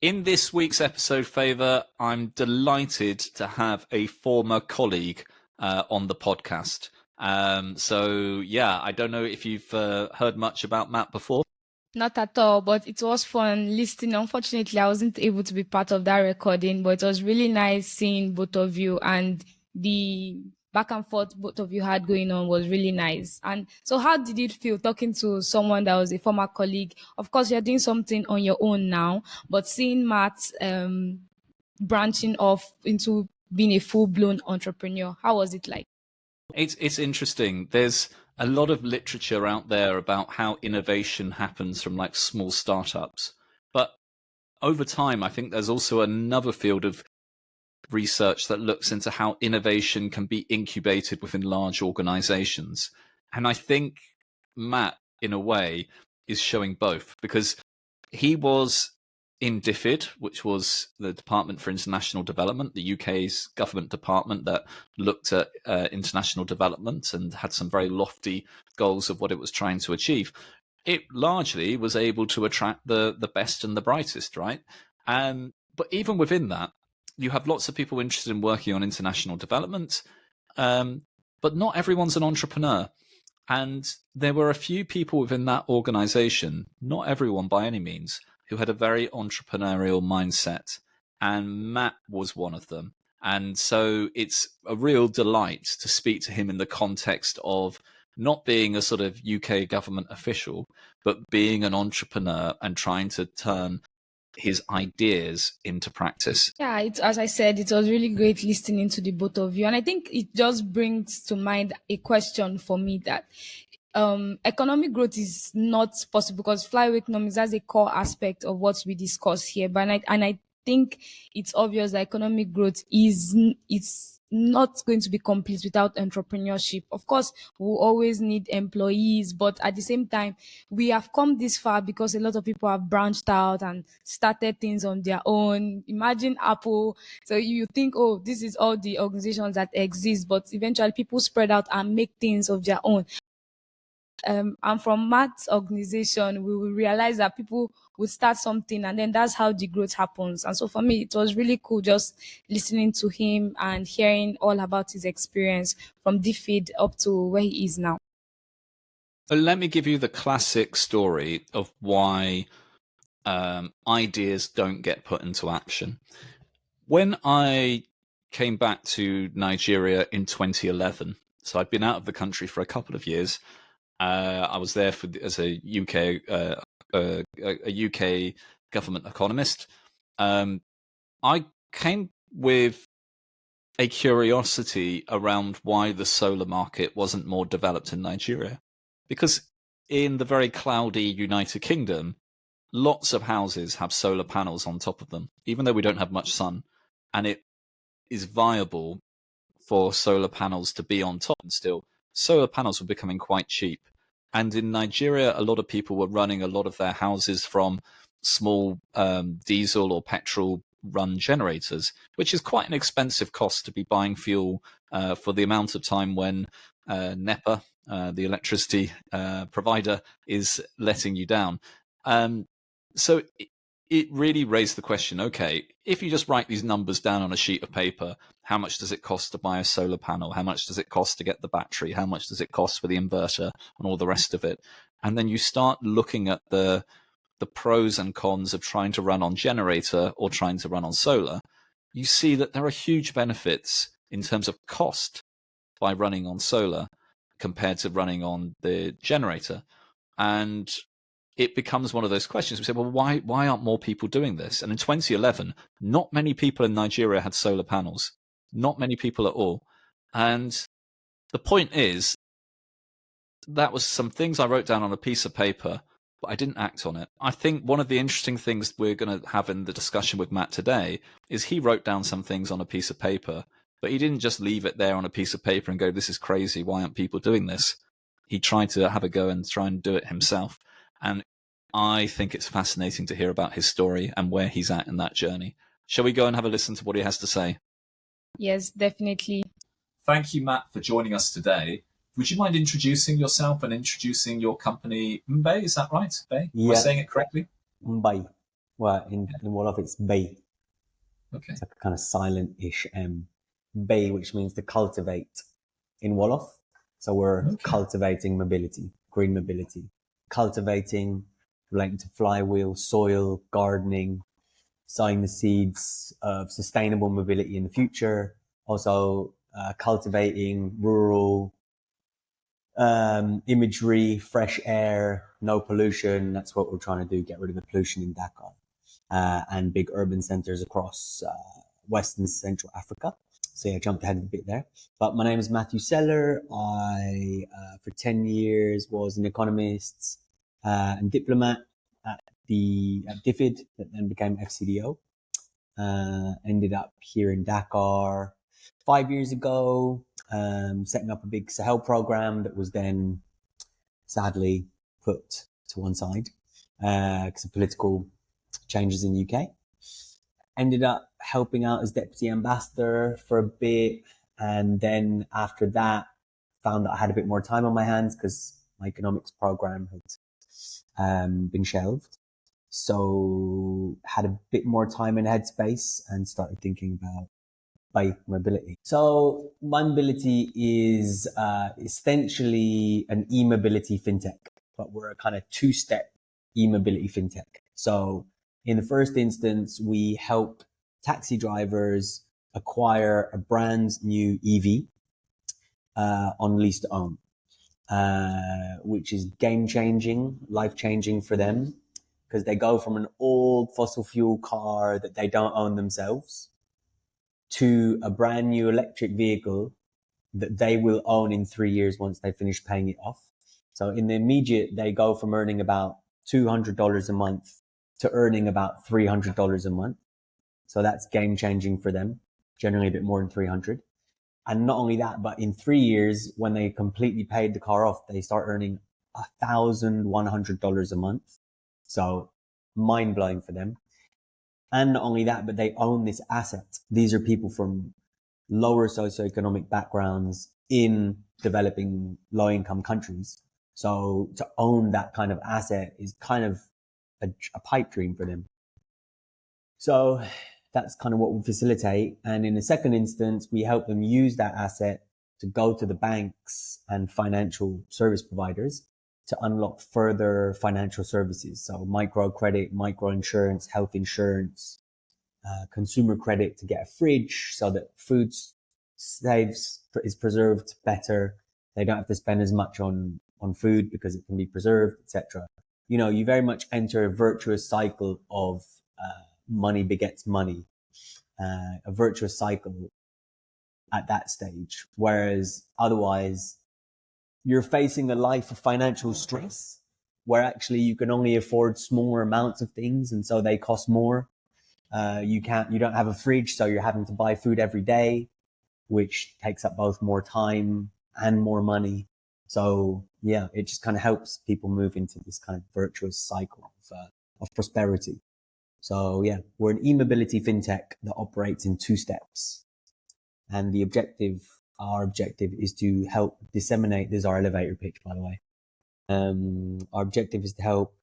In this week's episode, Favour, I'm delighted to have a former colleague on the podcast. I don't know if you've heard much about Matt before. Not at all, but it was fun listening. Unfortunately, I wasn't able to be part of that recording, but it was really nice seeing both of you, and the back and forth both of you had going on was really nice. And so how did it feel talking to someone that was a former colleague? Of course, you're doing something on your own now, but seeing Matt branching off into being a full-blown entrepreneur, how was it like? It's interesting. There's a lot of literature out there about how innovation happens from like small startups. But over time, I think there's also another field of research that looks into how innovation can be incubated within large organizations. And I think Matt, in a way, is showing both, because he was in DFID, which was the Department for International Development, the UK's government department that looked at international development and had some very lofty goals of what it was trying to achieve. It largely was able to attract the best and the brightest, right? But even within that, you have lots of people interested in working on international development, but not everyone's an entrepreneur. And there were a few people within that organization, not everyone by any means, who had a very entrepreneurial mindset. And Matt was one of them. And so it's a real delight to speak to him in the context of not being a sort of UK government official, but being an entrepreneur and trying to turn his ideas into practice. Yeah, as I said, it was really great listening to the both of you. And I think it just brings to mind a question for me that economic growth is not possible, because Flywheel Economics, that's a core aspect of what we discuss here. But I think it's obvious that economic growth it's not going to be complete without entrepreneurship. Of course, we'll always need employees, but at the same time, we have come this far because a lot of people have branched out and started things on their own. Imagine Apple. So you think, oh, this is all the organizations that exist, but eventually people spread out and make things of their own. And from Matt's organization, we will realize that people will start something, and then that's how the growth happens. And so for me, it was really cool just listening to him and hearing all about his experience from DFID up to where he is now. But let me give you the classic story of why ideas don't get put into action. When I came back to Nigeria in 2011, so I'd been out of the country for a couple of years. I was there as a UK government economist. I came with a curiosity around why the solar market wasn't more developed in Nigeria, because in the very cloudy United Kingdom, lots of houses have solar panels on top of them, even though we don't have much sun, and it is viable for solar panels to be on top. And still, solar panels were becoming quite cheap. And in Nigeria, a lot of people were running a lot of their houses from small diesel or petrol run generators, which is quite an expensive cost to be buying fuel for the amount of time when NEPA, the electricity provider, is letting you down. So it really raised the question, okay, if you just write these numbers down on a sheet of paper, how much does it cost to buy a solar panel? How much does it cost to get the battery? How much does it cost for the inverter and all the rest of it? And then you start looking at the pros and cons of trying to run on generator or trying to run on solar. You see that there are huge benefits in terms of cost by running on solar compared to running on the generator. And it becomes one of those questions. We say, well, why aren't more people doing this? And in 2011, not many people in Nigeria had solar panels. Not many people at all. And the point is, that was some things I wrote down on a piece of paper, but I didn't act on it. I think one of the interesting things we're going to have in the discussion with Matt today is he wrote down some things on a piece of paper, but he didn't just leave it there on a piece of paper and go, this is crazy, why aren't people doing this? He tried to have a go and try and do it himself. And I think it's fascinating to hear about his story and where he's at in that journey. Shall we go and have a listen to what he has to say? Yes, definitely. Thank you, Matt, for joining us today. Would you mind introducing yourself and introducing your company, Mbay? Is that right, Mbay? Yeah. Am I saying it correctly? Mbay. Well, in Wolof, it's Mbay. Okay. It's like a kind of silent-ish M. Mbay, which means to cultivate in Wolof. So we're cultivating mobility, green mobility, cultivating, relating to flywheel, soil, gardening, sowing the seeds of sustainable mobility in the future. Also, cultivating rural imagery, fresh air, no pollution. That's what we're trying to do, get rid of the pollution in Dakar and big urban centers across Western Central Africa. So yeah, I jumped ahead a bit there. But my name is Matthew Sellar. I, for 10 years, was an economist and diplomat at DFID, that then became FCDO. Ended up here in Dakar 5 years ago, setting up a big Sahel program that was then sadly put to one side because of political changes in the UK. Ended up helping out as deputy ambassador for a bit. And then after that, found that I had a bit more time on my hands because my economics program had been shelved. So had a bit more time in headspace and started thinking about Mbay Mobility. So Mbay Mobility is essentially an e-mobility fintech, but we're a kind of two-step e-mobility fintech. So in the first instance, we help taxi drivers acquire a brand new EV on lease to own, which is game-changing, life-changing for them, because they go from an old fossil fuel car that they don't own themselves to a brand new electric vehicle that they will own in 3 years once they finish paying it off. So in the immediate, they go from earning about $200 a month to earning about $300 a month. So that's game changing for them, generally a bit more than 300. And not only that, but in 3 years, when they completely paid the car off, they start earning $1,100 a month. So mind blowing for them. And not only that, but they own this asset. These are people from lower socioeconomic backgrounds in developing low income countries. So to own that kind of asset is kind of a pipe dream for them. So that's kind of what we facilitate. And in the second instance, we help them use that asset to go to the banks and financial service providers to unlock further financial services. So micro credit, micro insurance, health insurance, consumer credit to get a fridge so that food is preserved better. They don't have to spend as much on food because it can be preserved, etc. You know, you very much enter a virtuous cycle of money begets money, a virtuous cycle at that stage. Whereas otherwise, you're facing a life of financial stress where actually you can only afford smaller amounts of things, and so they cost more. You don't have a fridge, so you're having to buy food every day, which takes up both more time and more money. So yeah, it just kind of helps people move into this kind of virtuous cycle of prosperity. So yeah, we're an e-mobility fintech that operates in two steps. And our objective is to help disseminate, this is our elevator pitch, by the way. Our objective is to help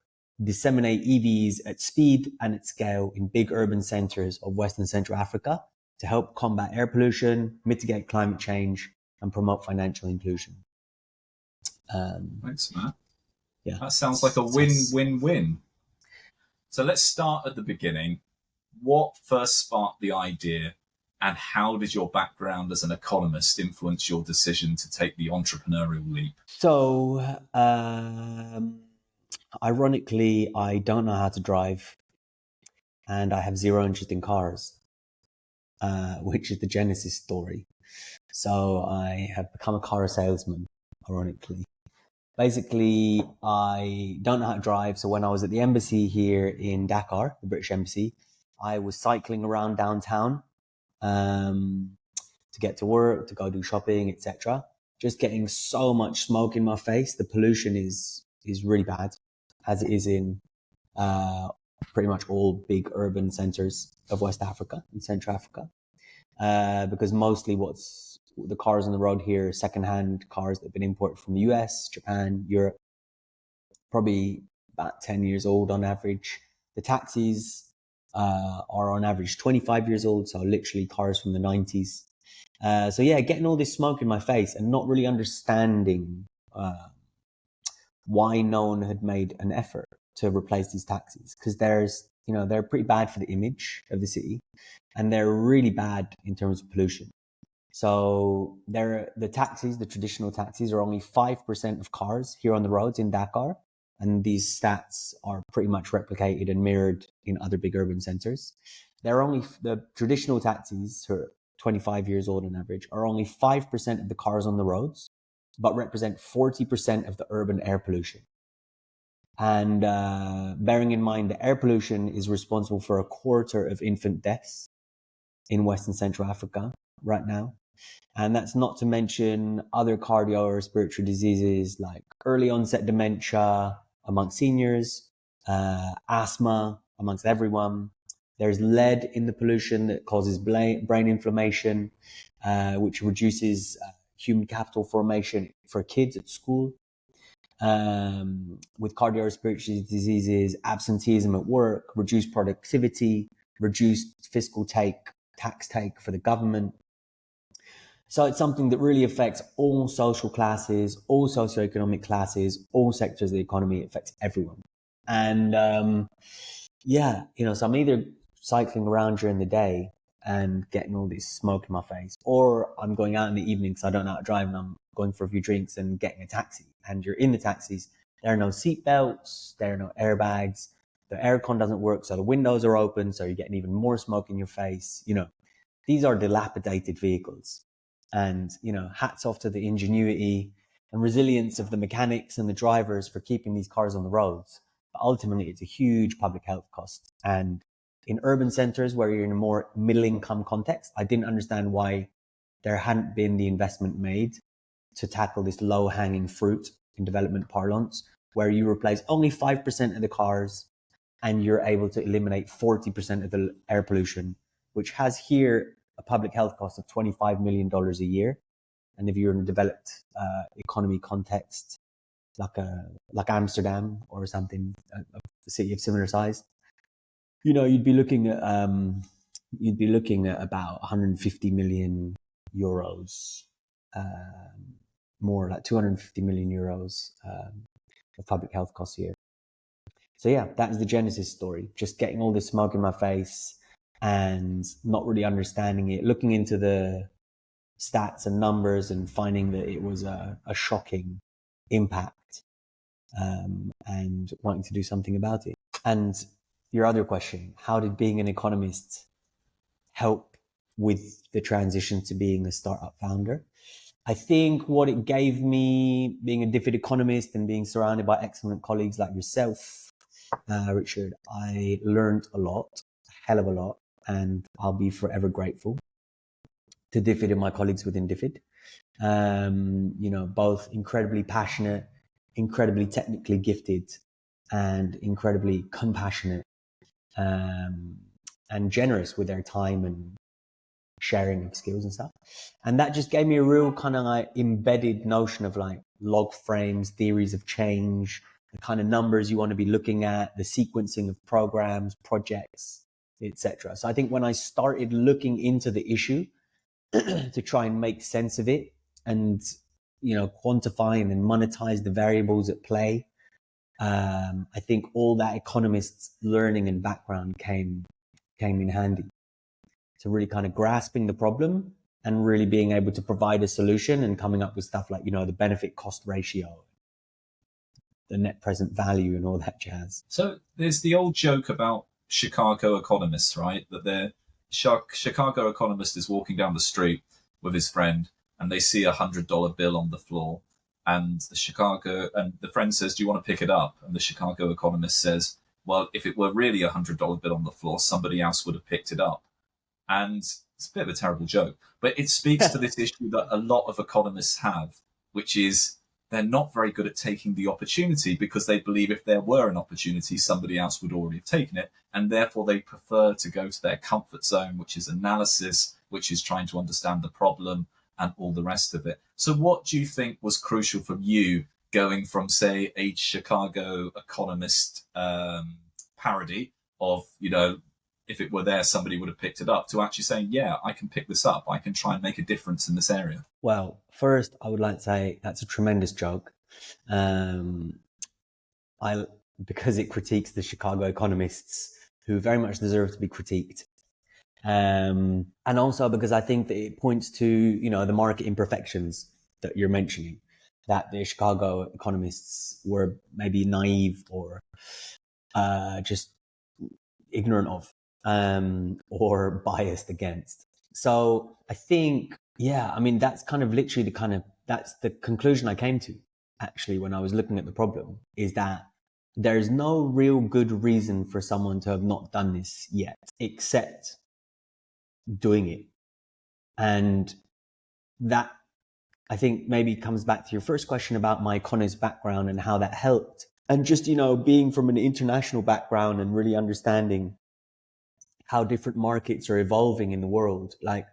disseminate EVs at speed and at scale in big urban centers of Western Central Africa to help combat air pollution, mitigate climate change, and promote financial inclusion. Thanks, Matt. Yeah. That sounds like a win-win-win. So let's start at the beginning. What first sparked the idea, and how did your background as an economist influence your decision to take the entrepreneurial leap? So, ironically, I don't know how to drive, and I have zero interest in cars, which is the genesis story. So I have become a car salesman, ironically. Basically, I don't know how to drive. So when I was at the embassy here in Dakar, the British embassy, I was cycling around downtown to get to work, to go do shopping, etc. Just getting so much smoke in my face. The pollution is really bad, as it is in pretty much all big urban centers of West Africa and Central Africa. Because mostly the cars on the road here, secondhand cars that have been imported from the US, Japan, Europe, probably about 10 years old on average. The taxis are on average 25 years old. So literally cars from the 90s. So yeah, getting all this smoke in my face and not really understanding why no one had made an effort to replace these taxis, because they're pretty bad for the image of the city, and they're really bad in terms of pollution. So the traditional taxis are only 5% of cars here on the roads in Dakar. And these stats are pretty much replicated and mirrored in other big urban centers. The traditional taxis, who are 25 years old on average, are only 5% of the cars on the roads, but represent 40% of the urban air pollution. And bearing in mind that air pollution is responsible for a quarter of infant deaths in West and Central Africa right now. And that's not to mention other cardio or respiratory diseases like early onset dementia amongst seniors, asthma amongst everyone. There's lead in the pollution that causes brain inflammation, which reduces human capital formation for kids at school. With cardiorespiratory diseases, absenteeism at work, reduced productivity, reduced fiscal tax take for the government. So it's something that really affects all social classes, all socioeconomic classes, all sectors of the economy. It affects everyone. And so I'm either cycling around during the day and getting all this smoke in my face, or I'm going out in the evening because I don't know how to drive and I'm going for a few drinks and getting a taxi. And you're in the taxis, there are no seat belts, there are no airbags, the aircon doesn't work, so the windows are open, so you're getting even more smoke in your face. These are dilapidated vehicles. And, hats off to the ingenuity and resilience of the mechanics and the drivers for keeping these cars on the roads. But ultimately, it's a huge public health cost. And in urban centers where you're in a more middle income context, I didn't understand why there hadn't been the investment made to tackle this low hanging fruit in development parlance, where you replace only 5% of the cars and you're able to eliminate 40% of the air pollution, which has here a public health cost of $25 million a year. And if you're in a developed economy context, like Amsterdam or something, a city of similar size, you'd be looking at about 150 million euros, more like 250 million euros of public health costs here. So yeah, that is the genesis story. Just getting all this smoke in my face and not really understanding it, looking into the stats and numbers and finding that it was a shocking impact, and wanting to do something about it. And your other question, how did being an economist help with the transition to being a startup founder? I think what it gave me, being a DFID economist and being surrounded by excellent colleagues like yourself, Richard, I learned a lot, a hell of a lot, and I'll be forever grateful to DFID and my colleagues within DFID. Both incredibly passionate, incredibly technically gifted, and incredibly compassionate, and generous with their time and sharing of skills and stuff. And that just gave me a real kind of like embedded notion of like log frames, theories of change, the kind of numbers you want to be looking at, the sequencing of programs, projects, etc. So I think when I started looking into the issue to try and make sense of it and, quantify and then monetize the variables at play, I think all that economist's learning and background came in handy to really kind of grasping the problem and really being able to provide a solution and coming up with stuff like, the benefit cost ratio, the net present value and all that jazz. So there's the old joke about Chicago economists, right? That the Chicago economist is walking down the street with his friend and they see $100 bill on the floor. And the friend says, "Do you want to pick it up?" And the Chicago economist says, "Well, if it were really $100 bill on the floor, somebody else would have picked it up." And it's a bit of a terrible joke, but it speaks to this issue that a lot of economists have, which is they're not very good at taking the opportunity because they believe if there were an opportunity, somebody else would already have taken it. And therefore they prefer to go to their comfort zone, which is analysis, which is trying to understand the problem and all the rest of it. So what do you think was crucial from you going from, say, a Chicago economist parody of, if it were there, somebody would have picked it up, to actually saying, yeah, I can pick this up. I can try and make a difference in this area? Well, first, I would like to say that's a tremendous joke. Because it critiques the Chicago economists, who very much deserve to be critiqued. And also because I think that it points to, the market imperfections that you're mentioning, that the Chicago economists were maybe naive or just ignorant of, or biased against. So I think, that's kind of literally that's the conclusion I came to, actually, when I was looking at the problem, is that there's no real good reason for someone to have not done this yet, except doing it. And that, I think, maybe comes back to your first question about my economist background and how that helped. And just, being from an international background and really understanding how different markets are evolving in the world. Like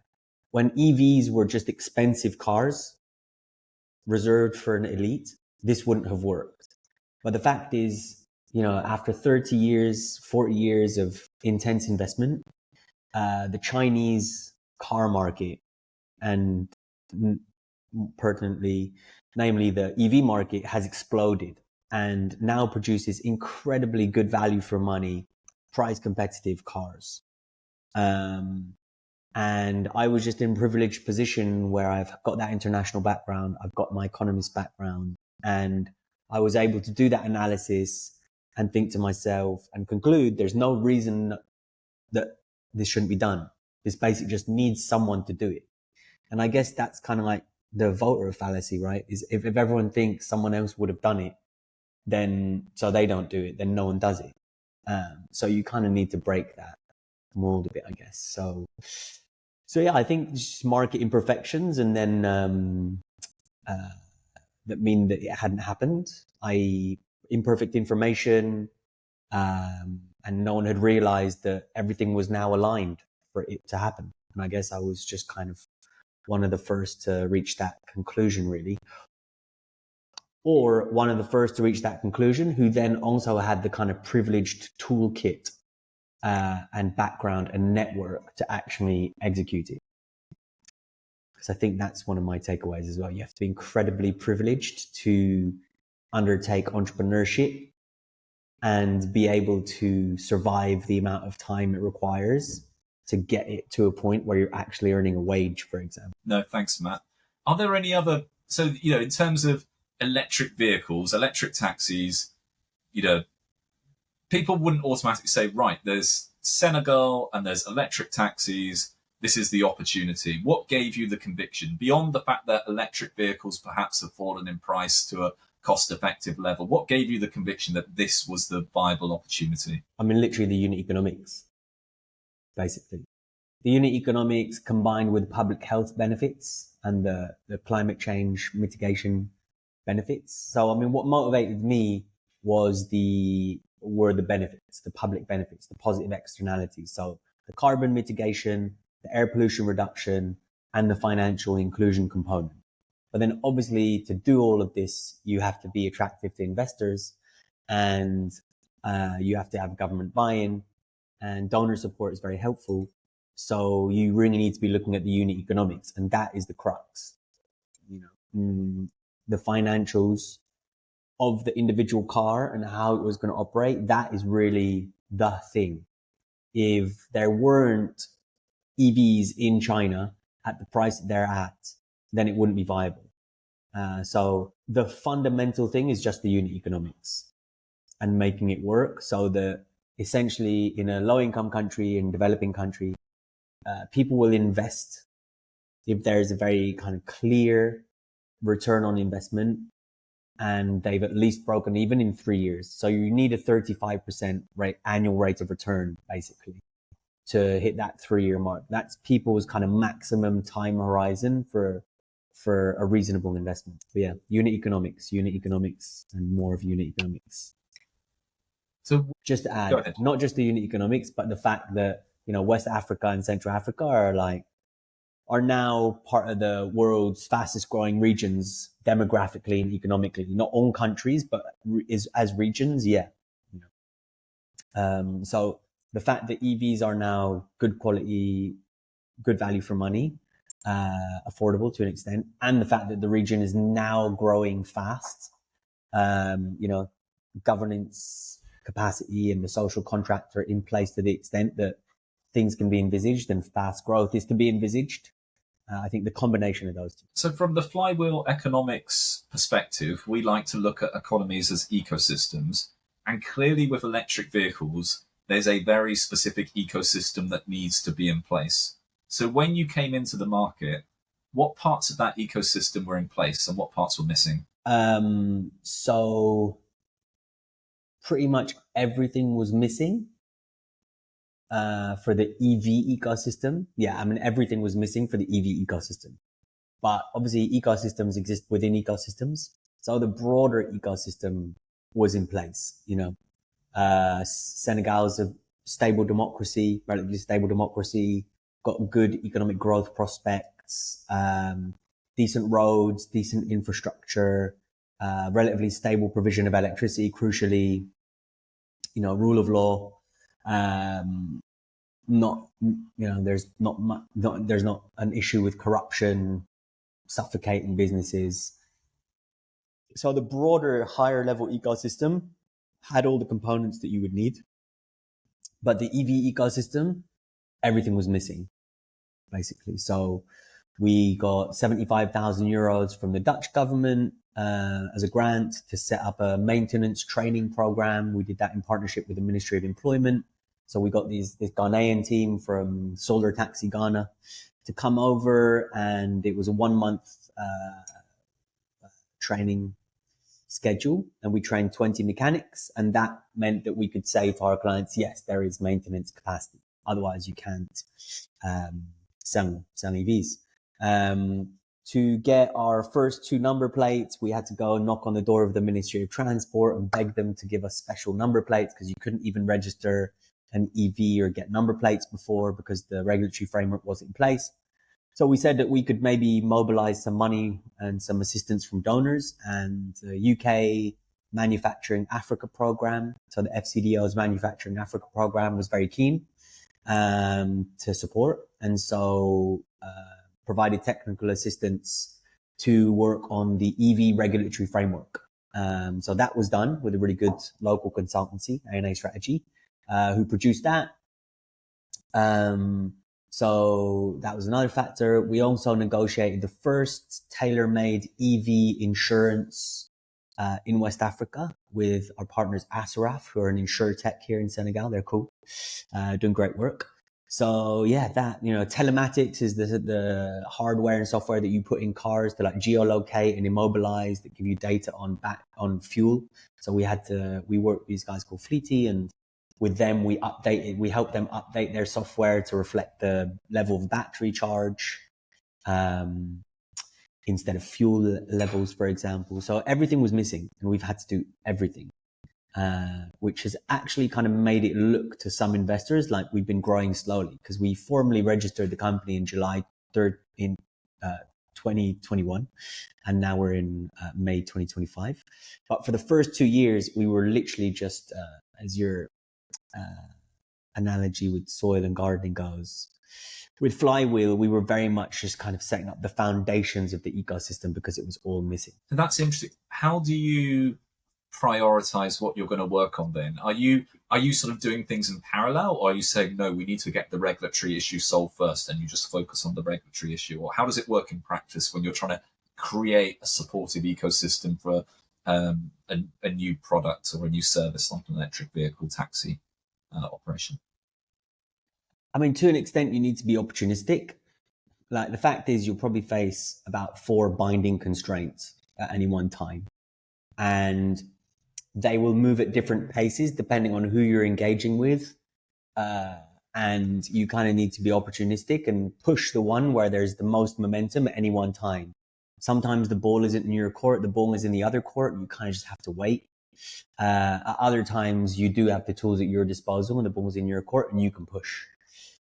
when EVs were just expensive cars reserved for an elite, this wouldn't have worked. But the fact is, after 30 years, 40 years of intense investment, the Chinese car market and pertinently, namely the EV market, has exploded and now produces incredibly good value for money, price competitive cars. And I was just in a privileged position where I've got that international background, I've got my economist background, and I was able to do that analysis and think to myself and conclude there's no reason that this shouldn't be done. This basically just needs someone to do it. And I guess that's kind of like the voter fallacy, right? Is if everyone thinks someone else would have done it, then so they don't do it, then no one does it. So you kind of need to break that mold a bit, I guess. So yeah, I think just market imperfections, and then that mean that it hadn't happened. Imperfect information, and no one had realized that everything was now aligned for it to happen. And I guess I was just kind of one of the first to reach that conclusion, really. Or one of the first to reach that conclusion, who then also had the kind of privileged toolkit and background and network to actually execute it. Because I think that's one of my takeaways as well. You have to be incredibly privileged to undertake entrepreneurship and be able to survive the amount of time it requires to get it to a point where you're actually earning a wage, for example. No, thanks, Matt. Are there any other, so, in terms of electric vehicles, electric taxis, people wouldn't automatically say, right, there's Senegal and there's electric taxis. This is the opportunity. What gave you the conviction, beyond the fact that electric vehicles perhaps have fallen in price to a cost-effective level? What gave you the conviction that this was the viable opportunity? I mean, literally the unit economics, basically. The unit economics combined with public health benefits and the climate change mitigation benefits. So, I mean, what motivated me were the benefits, the public benefits, the positive externalities. So the carbon mitigation, the air pollution reduction, and the financial inclusion component. But then obviously to do all of this, you have to be attractive to investors, and you have to have government buy-in, and donor support is very helpful. So you really need to be looking at the unit economics, and that is the crux. The financials of the individual car and how it was going to operate, that is really the thing. If there weren't EVs in China at the price that they're at, then it wouldn't be viable. So the fundamental thing is just the unit economics and making it work. So essentially in a low income country, in developing country, people will invest if there's a very kind of clear return on investment and they've at least broken even in 3 years. So you need a 35% annual rate of return, basically, to hit that 3-year mark. That's people's kind of maximum time horizon for a reasonable investment. But yeah, unit economics, and more of unit economics. So just to add, not just the unit economics, but the fact that, West Africa and Central Africa are now part of the world's fastest growing regions demographically and economically, not all countries, but as regions. Yeah. So the fact that EVs are now good quality, good value for money, affordable to an extent, and the fact that the region is now growing fast, governance capacity and the social contract are in place to the extent that things can be envisaged and fast growth is to be envisaged. I think the combination of those two. So from the Flywheel Economics perspective, we like to look at economies as ecosystems. And clearly with electric vehicles, there's a very specific ecosystem that needs to be in place. So when you came into the market, what parts of that ecosystem were in place and what parts were missing? So pretty much everything was missing for the EV ecosystem. Yeah, I mean, everything was missing for the EV ecosystem. But obviously ecosystems exist within ecosystems. So the broader ecosystem was in place, Senegal is a stable democracy, relatively stable democracy, got good economic growth prospects, decent roads, decent infrastructure, relatively stable provision of electricity, crucially, rule of law. There's not an issue with corruption suffocating businesses. So the broader, higher level ecosystem had all the components that you would need. But the EV ecosystem, everything was missing, basically. So we got 75,000 euros from the Dutch government as a grant to set up a maintenance training program. We did that in partnership with the Ministry of Employment. So we got this Ghanaian team from Solar Taxi Ghana to come over, and it was a 1 month training schedule, and we trained 20 mechanics, and that meant that we could say to our clients, yes, there is maintenance capacity. Otherwise, you can't sell EVs. To get our first 2 number plates, we had to go and knock on the door of the Ministry of Transport and beg them to give us special number plates because you couldn't even register an EV or get number plates before because the regulatory framework wasn't in place. So we said that we could maybe mobilize some money and some assistance from donors, and the UK Manufacturing Africa program. So the FCDO's Manufacturing Africa program was very keen to support, and so provided technical assistance to work on the EV regulatory framework. So that was done with a really good local consultancy, A&A Strategy, who produced that. So that was another factor. We also negotiated the first tailor-made EV insurance in West Africa with our partners Asaraf, who are an insurtech here in Senegal. They're cool, doing great work. So yeah, that, telematics is the hardware and software that you put in cars to like geolocate and immobilize, that give you data on fuel. So we worked with these guys called Fleety, and with them, we helped them update their software to reflect the level of battery charge instead of fuel levels, for example. So everything was missing, and we've had to do everything, which has actually kind of made it look to some investors like we've been growing slowly, because we formally registered the company in July 3rd in 2021, and now we're in May 2025. But for the first 2 years, we were literally just, as your analogy with soil and gardening goes, with Flywheel, we were very much just kind of setting up the foundations of the ecosystem because it was all missing. And that's interesting. How do you prioritize what you're going to work on then? Are you sort of doing things in parallel, or are you saying, no, we need to get the regulatory issue solved first and you just focus on the regulatory issue? Or how does it work in practice when you're trying to create a supportive ecosystem for a new product or a new service like an electric vehicle taxi operation? I mean, to an extent, you need to be opportunistic. Like, the fact is, you'll probably face about 4 binding constraints at any one time, and they will move at different paces depending on who you're engaging with. And you kind of need to be opportunistic and push the one where there's the most momentum at any one time. Sometimes the ball isn't in your court, the ball is in the other court, and you kind of just have to wait. At other times, you do have the tools at your disposal and the ball's in your court and you can push.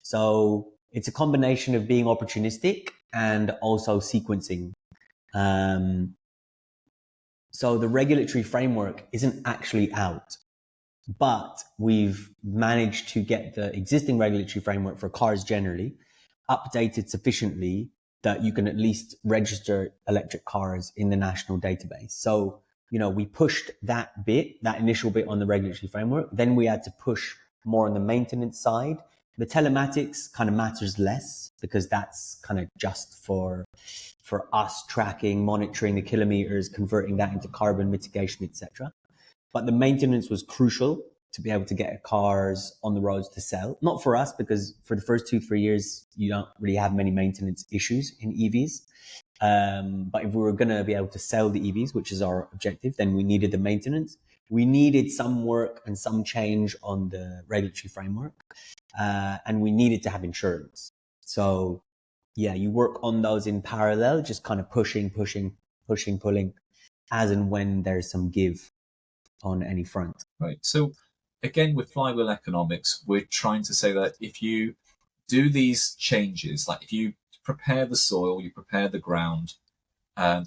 So it's a combination of being opportunistic and also sequencing. So the regulatory framework isn't actually out. but we've managed to get the existing regulatory framework for cars generally updated sufficiently that you can at least register electric cars in the national database. So, we pushed that initial bit on the regulatory framework. Then we had to push more on the maintenance side. The telematics kind of matters less because that's kind of just for us tracking, monitoring the kilometers, converting that into carbon mitigation, etc. But the maintenance was crucial to be able to get cars on the roads to sell. Not for us, because for the first 2-3 years, you don't really have many maintenance issues in EVs. But if we were going to be able to sell the EVs, which is our objective, then we needed the maintenance. We needed some work and some change on the regulatory framework. And we needed to have insurance. So yeah, you work on those in parallel, just kind of pushing, pulling, as and when there's some give on any front. Right. So again, with Flywheel Economics, we're trying to say that if you do these changes, like if you prepare the soil, you prepare the ground,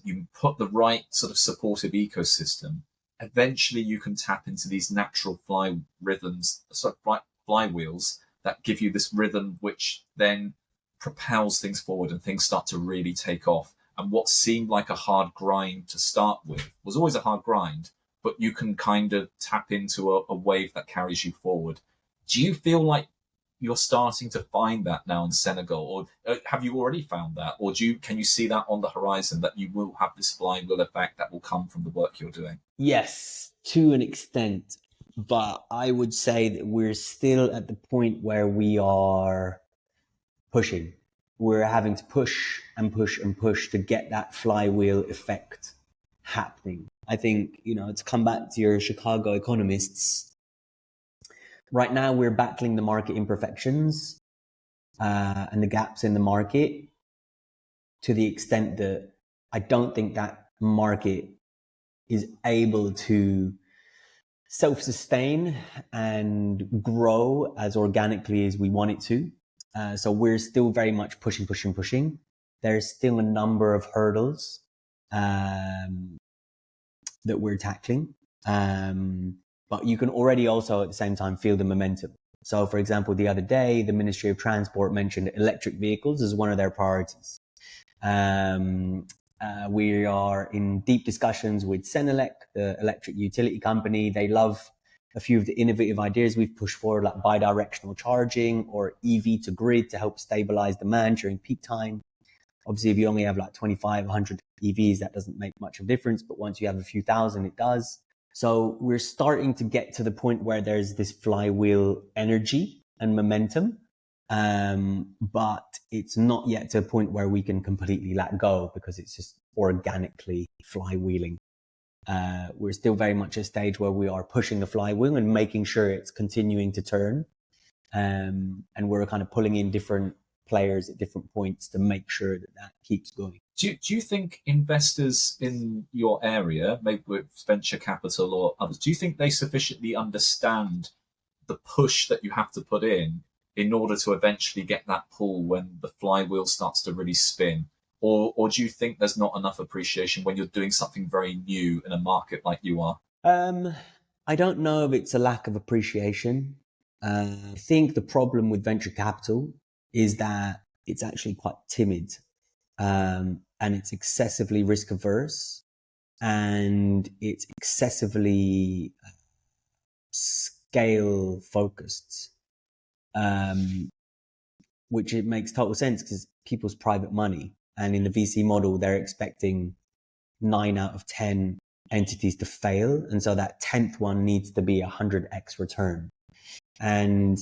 you put the right sort of supportive ecosystem, eventually you can tap into these natural flywheels that give you this rhythm, which then propels things forward and things start to really take off. And what seemed like a hard grind to start with was always a hard grind, but you can kind of tap into a wave that carries you forward. Do you feel like you're starting to find that now in Senegal, or have you already found that, or can you see that on the horizon, that you will have this flywheel effect that will come from the work you're doing? Yes, to an extent, but I would say that we're still at the point where we are pushing. We're having to push and push and push to get that flywheel effect happening. I think, to come back to your Chicago economists, right now we're battling the market imperfections and the gaps in the market to the extent that I don't think that market is able to self-sustain and grow as organically as we want it to. So we're still very much pushing. There's still a number of hurdles that we're tackling. But you can already also at the same time feel the momentum. So for example, the other day, the Ministry of Transport mentioned electric vehicles as one of their priorities. We are in deep discussions with Senegal, the electric utility company. They love a few of the innovative ideas we've pushed forward, like bidirectional charging or EV to grid to help stabilize demand during peak time. Obviously, if you only have like 25, 100 EVs, that doesn't make much of a difference. But once you have a few thousand, it does. So we're starting to get to the point where there's this flywheel energy and momentum. But it's not yet to a point where we can completely let go because it's just organically flywheeling. We're still very much at a stage where we are pushing the flywheel and making sure it's continuing to turn. And we're kind of pulling in different players at different points to make sure that keeps going. Do you think investors in your area, maybe with venture capital or others, do you think they sufficiently understand the push that you have to put in order to eventually get that pull when the flywheel starts to really spin? Or do you think there's not enough appreciation when you're doing something very new in a market like you are? I don't know if it's a lack of appreciation. I think the problem with venture capital is that it's actually quite timid, and it's excessively risk averse, and it's excessively scale focused, which it makes total sense because people's private money. And in the VC model, they're expecting 9 out of 10 entities to fail. And so that 10th one needs to be 100x return. And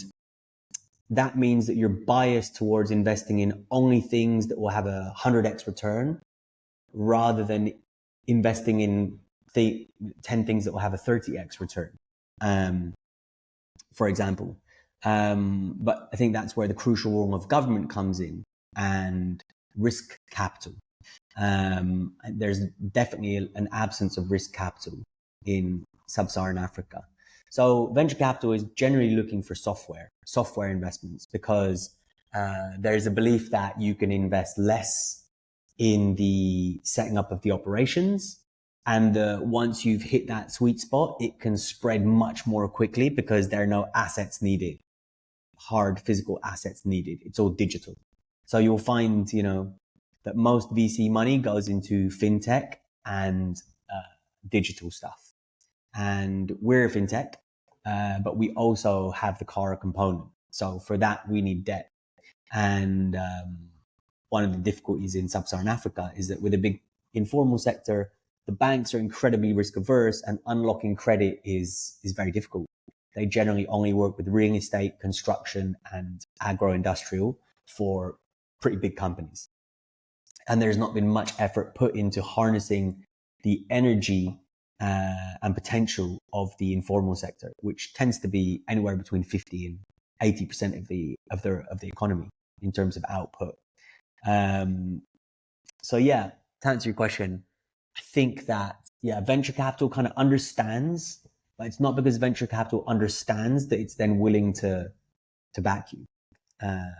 that means that you're biased towards investing in only things that will have a 100x return rather than investing in 10 things that will have a 30x return, for example. But I think that's where the crucial role of government comes in and risk capital. There's definitely an absence of risk capital in sub-Saharan Africa. So venture capital is generally looking for software investments, because there's a belief that you can invest less in the setting up of the operations And once you've hit that sweet spot, it can spread much more quickly because there are no assets needed, hard physical assets needed. It's all digital. So you'll find, that most VC money goes into fintech and digital stuff. And we're a fintech, but we also have the car component. So for that, we need debt. And one of the difficulties in sub-Saharan Africa is that with a big informal sector, the banks are incredibly risk averse, and unlocking credit is very difficult. They generally only work with real estate, construction, and agro-industrial for pretty big companies. And there's not been much effort put into harnessing the energy and potential of the informal sector, which tends to be anywhere between 50 and 80% of the economy in terms of output. So yeah, to answer your question, I think that venture capital kind of understands, but it's not because venture capital understands that it's then willing to back you.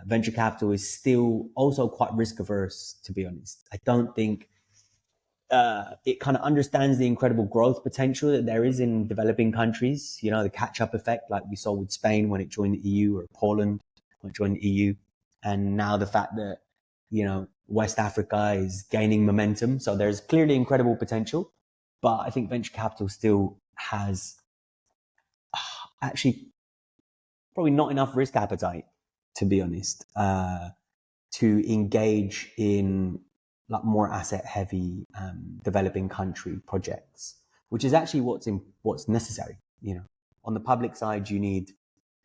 Venture capital is still also quite risk averse, to be honest. I don't think it kind of understands the incredible growth potential that there is in developing countries, the catch-up effect like we saw with Spain when it joined the EU, or Poland when it joined the EU. And now the fact that, West Africa is gaining momentum. So there's clearly incredible potential, but I think venture capital still has actually probably not enough risk appetite, to be honest, to engage in like more asset heavy developing country projects, which is actually what's necessary. On the public side, you need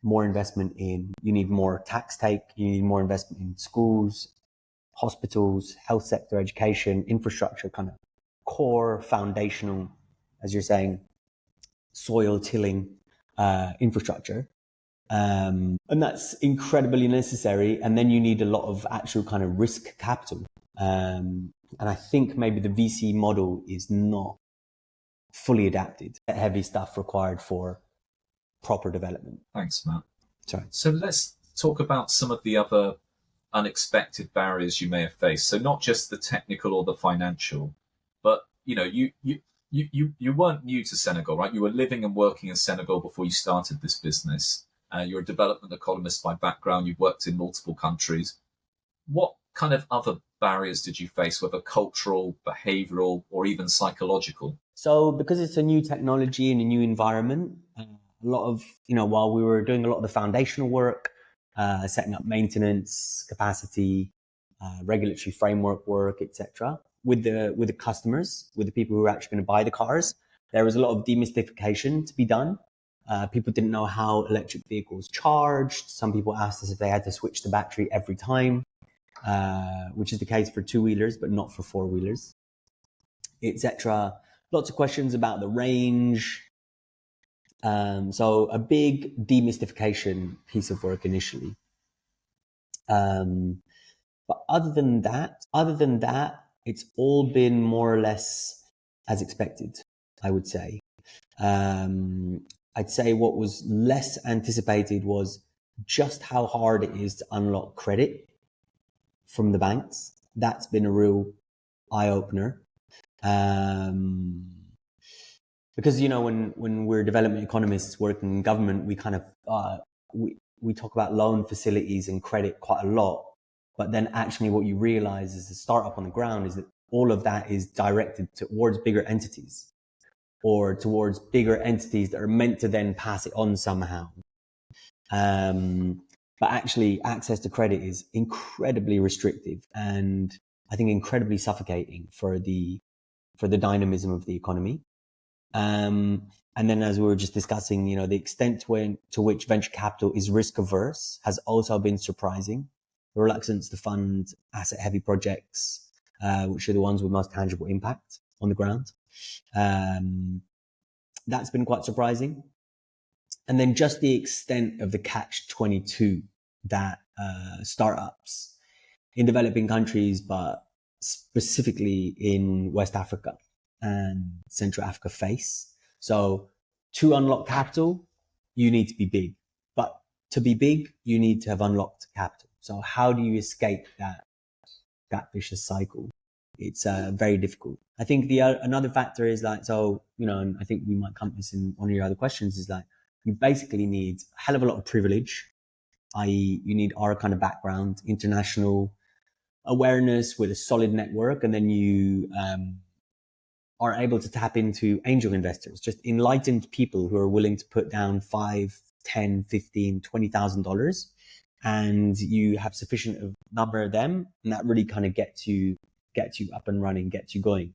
more investment you need more tax take, you need more investment in schools, hospitals, health sector, education, infrastructure, kind of core foundational, as you're saying, soil tilling infrastructure. And that's incredibly necessary. And then you need a lot of actual kind of risk capital. And I think maybe the VC model is not fully adapted. Heavy stuff required for proper development. Thanks, Matt. Sorry. So let's talk about some of the other unexpected barriers you may have faced. So not just the technical or the financial, but you weren't new to Senegal, right? You were living and working in Senegal before you started this business. You're a development economist by background. You've worked in multiple countries. What kind of other barriers did you face, whether cultural, behavioral, or even psychological? So because it's a new technology and a new environment, a lot of, while we were doing a lot of the foundational work, setting up maintenance, capacity, regulatory framework work, etc., with the customers, with the people who are actually going to buy the cars, there was a lot of demystification to be done. People didn't know how electric vehicles charged. Some people asked us if they had to switch the battery every time, which is the case for two-wheelers, but not for four-wheelers, etc. Lots of questions about the range. So a big demystification piece of work initially. But other than that, it's all been more or less as expected, I would say. I'd say what was less anticipated was just how hard it is to unlock credit from the banks. That's been a real eye-opener. Because, when we're development economists working in government, we kind of, we talk about loan facilities and credit quite a lot. But then actually what you realize as a startup on the ground is that all of that is directed towards bigger entities, or towards bigger entities that are meant to then pass it on somehow. But actually access to credit is incredibly restrictive and I think incredibly suffocating for the dynamism of the economy. And then as we were just discussing, the extent to which venture capital is risk averse has also been surprising. The reluctance to fund asset heavy projects, which are the ones with most tangible impact on the ground. That's been quite surprising. And then just the extent of the catch-22 that startups in developing countries, but specifically in West Africa and Central Africa face. So to unlock capital, you need to be big. But to be big, you need to have unlocked capital. So how do you escape that vicious cycle? It's very difficult. I think the another factor is like, so, you know, and I think we might come to this in one of your other questions, is like, you basically need a hell of a lot of privilege, i.e. you need our kind of background, international awareness with a solid network, and then you are able to tap into angel investors, just enlightened people who are willing to put down $5, $10, $15, $20,000, and you have sufficient number of them, and that really kind of gets you up and running, gets you going.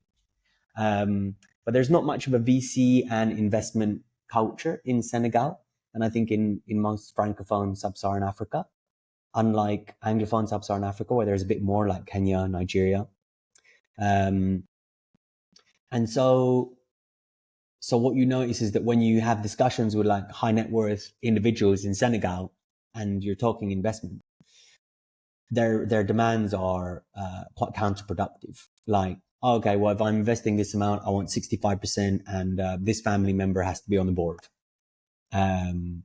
But there's not much of a VC and investment culture in Senegal, and I think in most francophone sub-Saharan Africa, unlike anglophone sub-Saharan Africa, where there's a bit more, like Kenya, Nigeria. And so what you notice is that when you have discussions with like high net worth individuals in Senegal and you're talking investment, their demands are quite counterproductive. Like, okay, well, if I'm investing this amount, I want 65%, and this family member has to be on the board. And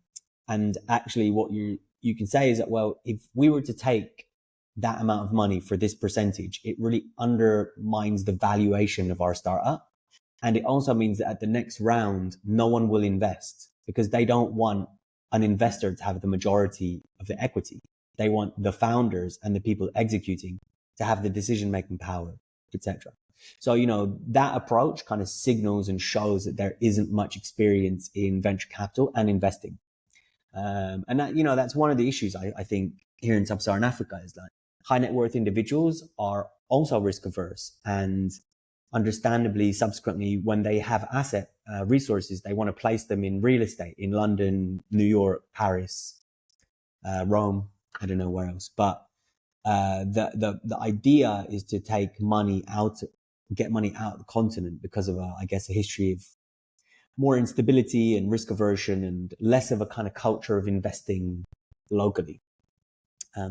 actually what you can say is that, well, if we were to take that amount of money for this percentage, it really undermines the valuation of our startup. And it also means that at the next round, no one will invest because they don't want an investor to have the majority of the equity. They want the founders and the people executing to have the decision-making power, etc. So, you know, that approach kind of signals and shows that there isn't much experience in venture capital and investing. And that, you know, that's one of the issues I think here in sub-Saharan Africa is that high net worth individuals are also risk averse, and understandably, subsequently, when they have asset resources, they want to place them in real estate in London, New York, Paris, Rome. I don't know where else, but the idea is to take money out, get money out of the continent because of I guess a history of more instability and risk aversion and less of a kind of culture of investing locally.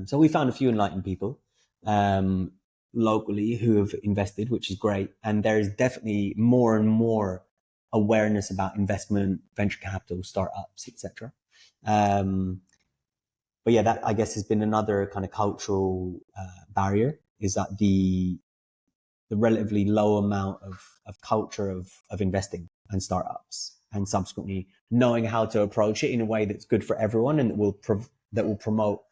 So we found a few enlightened people locally who have invested, which is great. And there is definitely more and more awareness about investment, venture capital, startups, etc. But yeah, that I guess has been another kind of cultural barrier, is that the relatively low amount of culture of investing and startups, and subsequently knowing how to approach it in a way that's good for everyone and that will promote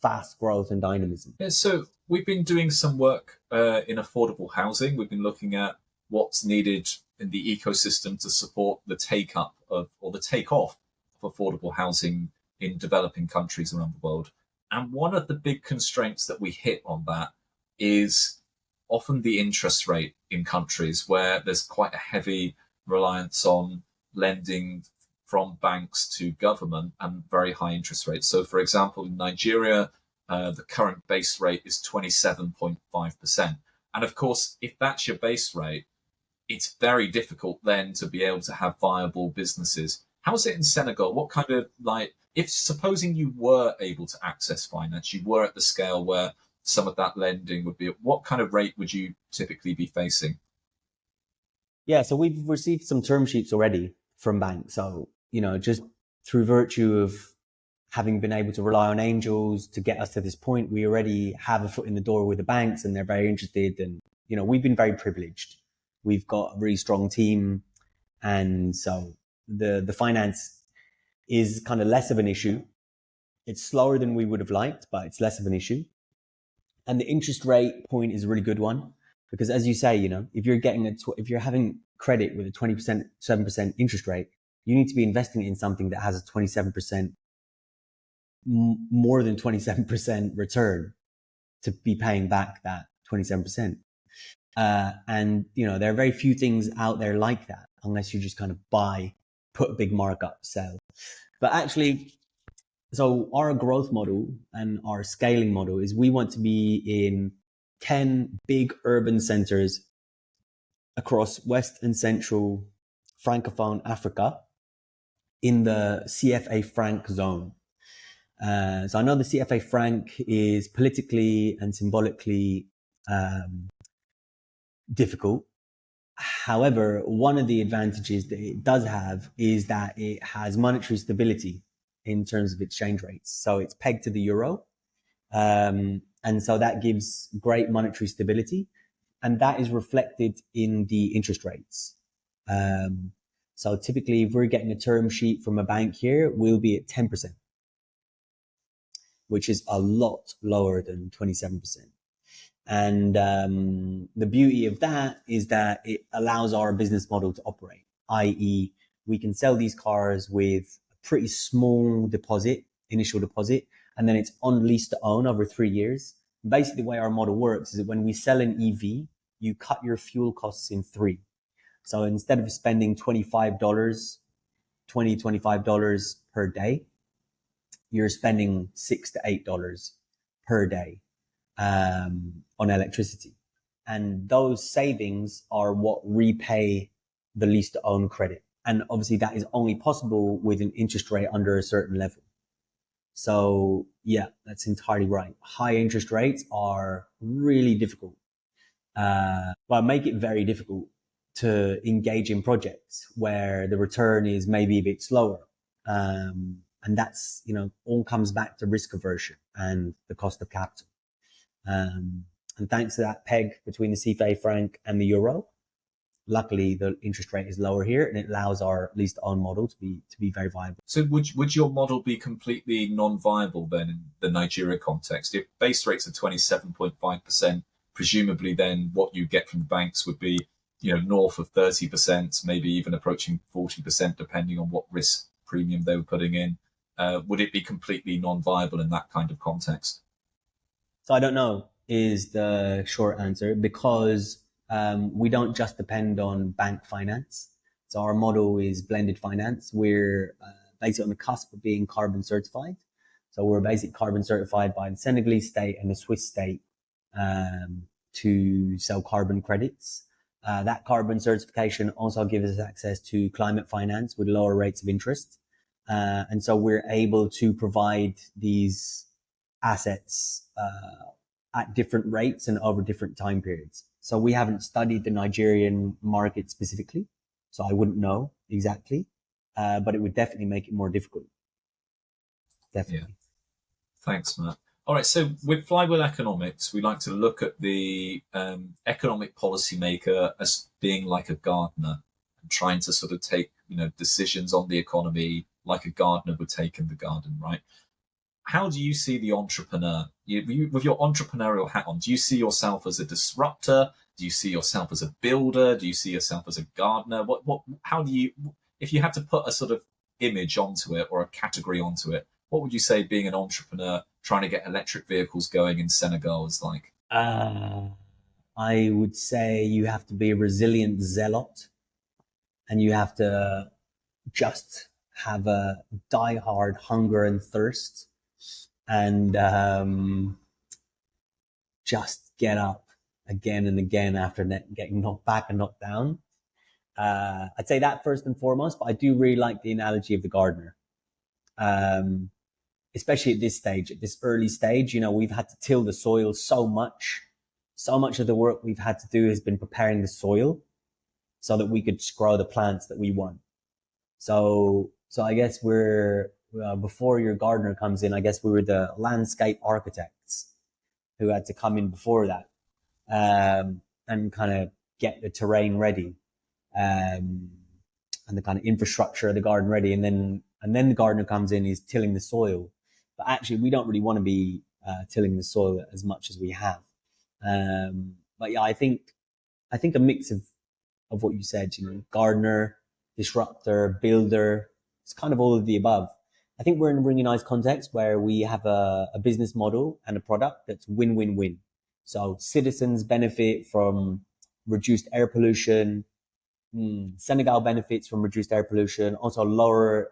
fast growth and dynamism. Yeah, so we've been doing some work in affordable housing. We've been looking at what's needed in the ecosystem to support the take-up of, or the take-off of affordable housing in developing countries around the world. And one of the big constraints that we hit on that is often the interest rate in countries where there's quite a heavy reliance on lending from banks to government and very high interest rates. So, for example, in Nigeria, the current base rate is 27.5%. And of course, if that's your base rate, it's very difficult then to be able to have viable businesses. How's it in Senegal? What kind of, like, if supposing you were able to access finance, you were at the scale where some of that lending would be, what kind of rate would you typically be facing? Yeah, so we've received some term sheets already from banks. So, you know, just through virtue of having been able to rely on angels to get us to this point, we already have a foot in the door with the banks and they're very interested. And, you know, we've been very privileged. We've got a really strong team. And so the finance is kind of less of an issue. It's slower than we would have liked, but it's less of an issue. And the interest rate point is a really good one, because as you say, you know, if you're getting if you're having credit with a 20%, 7% interest rate, you need to be investing in something that has a 27%, more than 27% return to be paying back that 27%. And, you know, there are very few things out there like that, unless you just kind of buy, put a big markup, sell. But actually, so our growth model and our scaling model is we want to be in 10 big urban centers across West and Central Francophone Africa in the CFA franc zone. So I know the CFA franc is politically and symbolically difficult. However, one of the advantages that it does have is that it has monetary stability in terms of exchange rates. So it's pegged to the euro. And so that gives great monetary stability. And that is reflected in the interest rates. So typically, if we're getting a term sheet from a bank here, we'll be at 10%, which is a lot lower than 27%. And the beauty of that is that it allows our business model to operate, i.e., we can sell these cars with a pretty small deposit, initial deposit, and then it's on lease to own over 3 years. Basically, the way our model works is that when we sell an EV, you cut your fuel costs in 3. So instead of spending $25 per day, you're spending $6 to $8 per day on electricity. And those savings are what repay the lease to own credit. And obviously that is only possible with an interest rate under a certain level. So yeah, that's entirely right. High interest rates are really difficult. Make it very difficult to engage in projects where the return is maybe a bit slower. And that's, all comes back to risk aversion and the cost of capital. And thanks to that peg between the CFA franc and the euro, luckily the interest rate is lower here, and it allows our lease to own model to be very viable. So would your model be completely non-viable then in the Nigeria context? If base rates are 27.5%, presumably then what you get from the banks would be, north of 30%, maybe even approaching 40%, depending on what risk premium they were putting in. Would it be completely non-viable in that kind of context? So I don't know is the short answer, because we don't just depend on bank finance. So our model is blended finance. We're basically on the cusp of being carbon certified. So we're basically carbon certified by the Senegalese state and the Swiss state to sell carbon credits. That carbon certification also gives us access to climate finance with lower rates of interest. And so we're able to provide these assets at different rates and over different time periods. So we haven't studied the Nigerian market specifically, so I wouldn't know exactly, but it would definitely make it more difficult. Definitely. Yeah. Thanks, Matt. All right, so with Flywheel Economics, we like to look at the economic policymaker as being like a gardener and trying to sort of take, decisions on the economy like a gardener would take in the garden, right? How do you see the entrepreneur? You, with your entrepreneurial hat on, do you see yourself as a disruptor? Do you see yourself as a builder? Do you see yourself as a gardener? How do you, if you had to put a sort of image onto it or a category onto it, what would you say being an entrepreneur trying to get electric vehicles going in Senegal is like? I would say you have to be a resilient zealot, and you have to just have a diehard hunger and thirst, and just get up again and again after getting knocked back and knocked down. I'd say that first and foremost, but I do really like the analogy of the gardener. Especially at this stage, at this early stage, we've had to till the soil so much. So much of the work we've had to do has been preparing the soil so that we could grow the plants that we want. So I guess we're, before your gardener comes in, I guess we were the landscape architects who had to come in before that, and kind of get the terrain ready, and the kind of infrastructure of the garden ready. And then the gardener comes in, he's tilling the soil. But actually we don't really want to be, tilling the soil as much as we have. But yeah, I think a mix of what you said, gardener, disruptor, builder, it's kind of all of the above. I think we're in a really nice context where we have a business model and a product that's win-win-win. So citizens benefit from reduced air pollution. Senegal benefits from reduced air pollution, also lower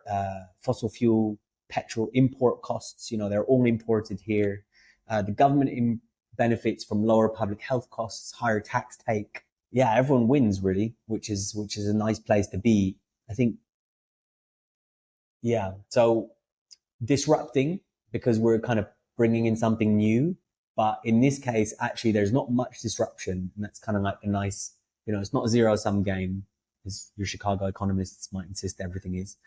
fossil fuel, petrol import costs. They're all imported here. The government benefits from lower public health costs, higher tax take. Yeah, everyone wins really, which is a nice place to be. I think, yeah. So disrupting, because we're kind of bringing in something new, but in this case, actually, there's not much disruption, and that's kind of like a nice, it's not a zero-sum game, as your Chicago economists might insist everything is.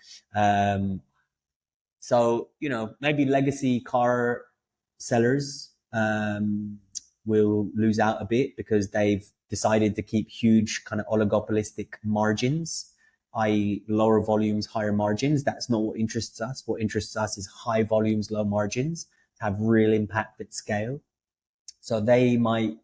So, maybe legacy car sellers will lose out a bit because they've decided to keep huge kind of oligopolistic margins, i.e. lower volumes, higher margins. That's not what interests us. What interests us is high volumes, low margins, have real impact at scale. So they might,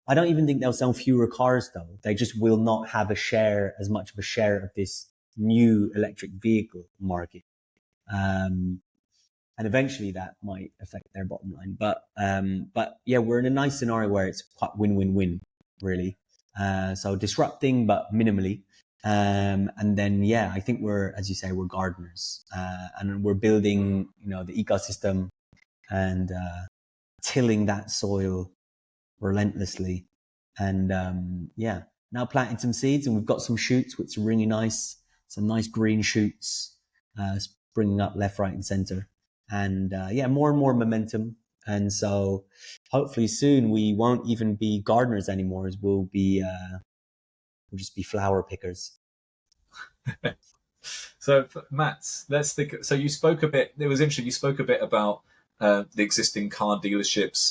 I don't even think they'll sell fewer cars though. They just will not have as much of a share of this new electric vehicle market. And eventually that might affect their bottom line. But yeah, we're in a nice scenario where it's quite win-win-win, really. So disrupting, but minimally. And then, yeah, I think we're, as you say, we're gardeners, and we're building, the ecosystem and, tilling that soil relentlessly. And, yeah, now planting some seeds, and we've got some shoots, which are really nice. Some nice green shoots, springing up left, right, and center. And yeah, more and more momentum. And so hopefully soon we won't even be gardeners anymore. We'll just be flower pickers. So Matt, let's think. So you spoke a bit, it was interesting, you spoke a bit about the existing car dealerships,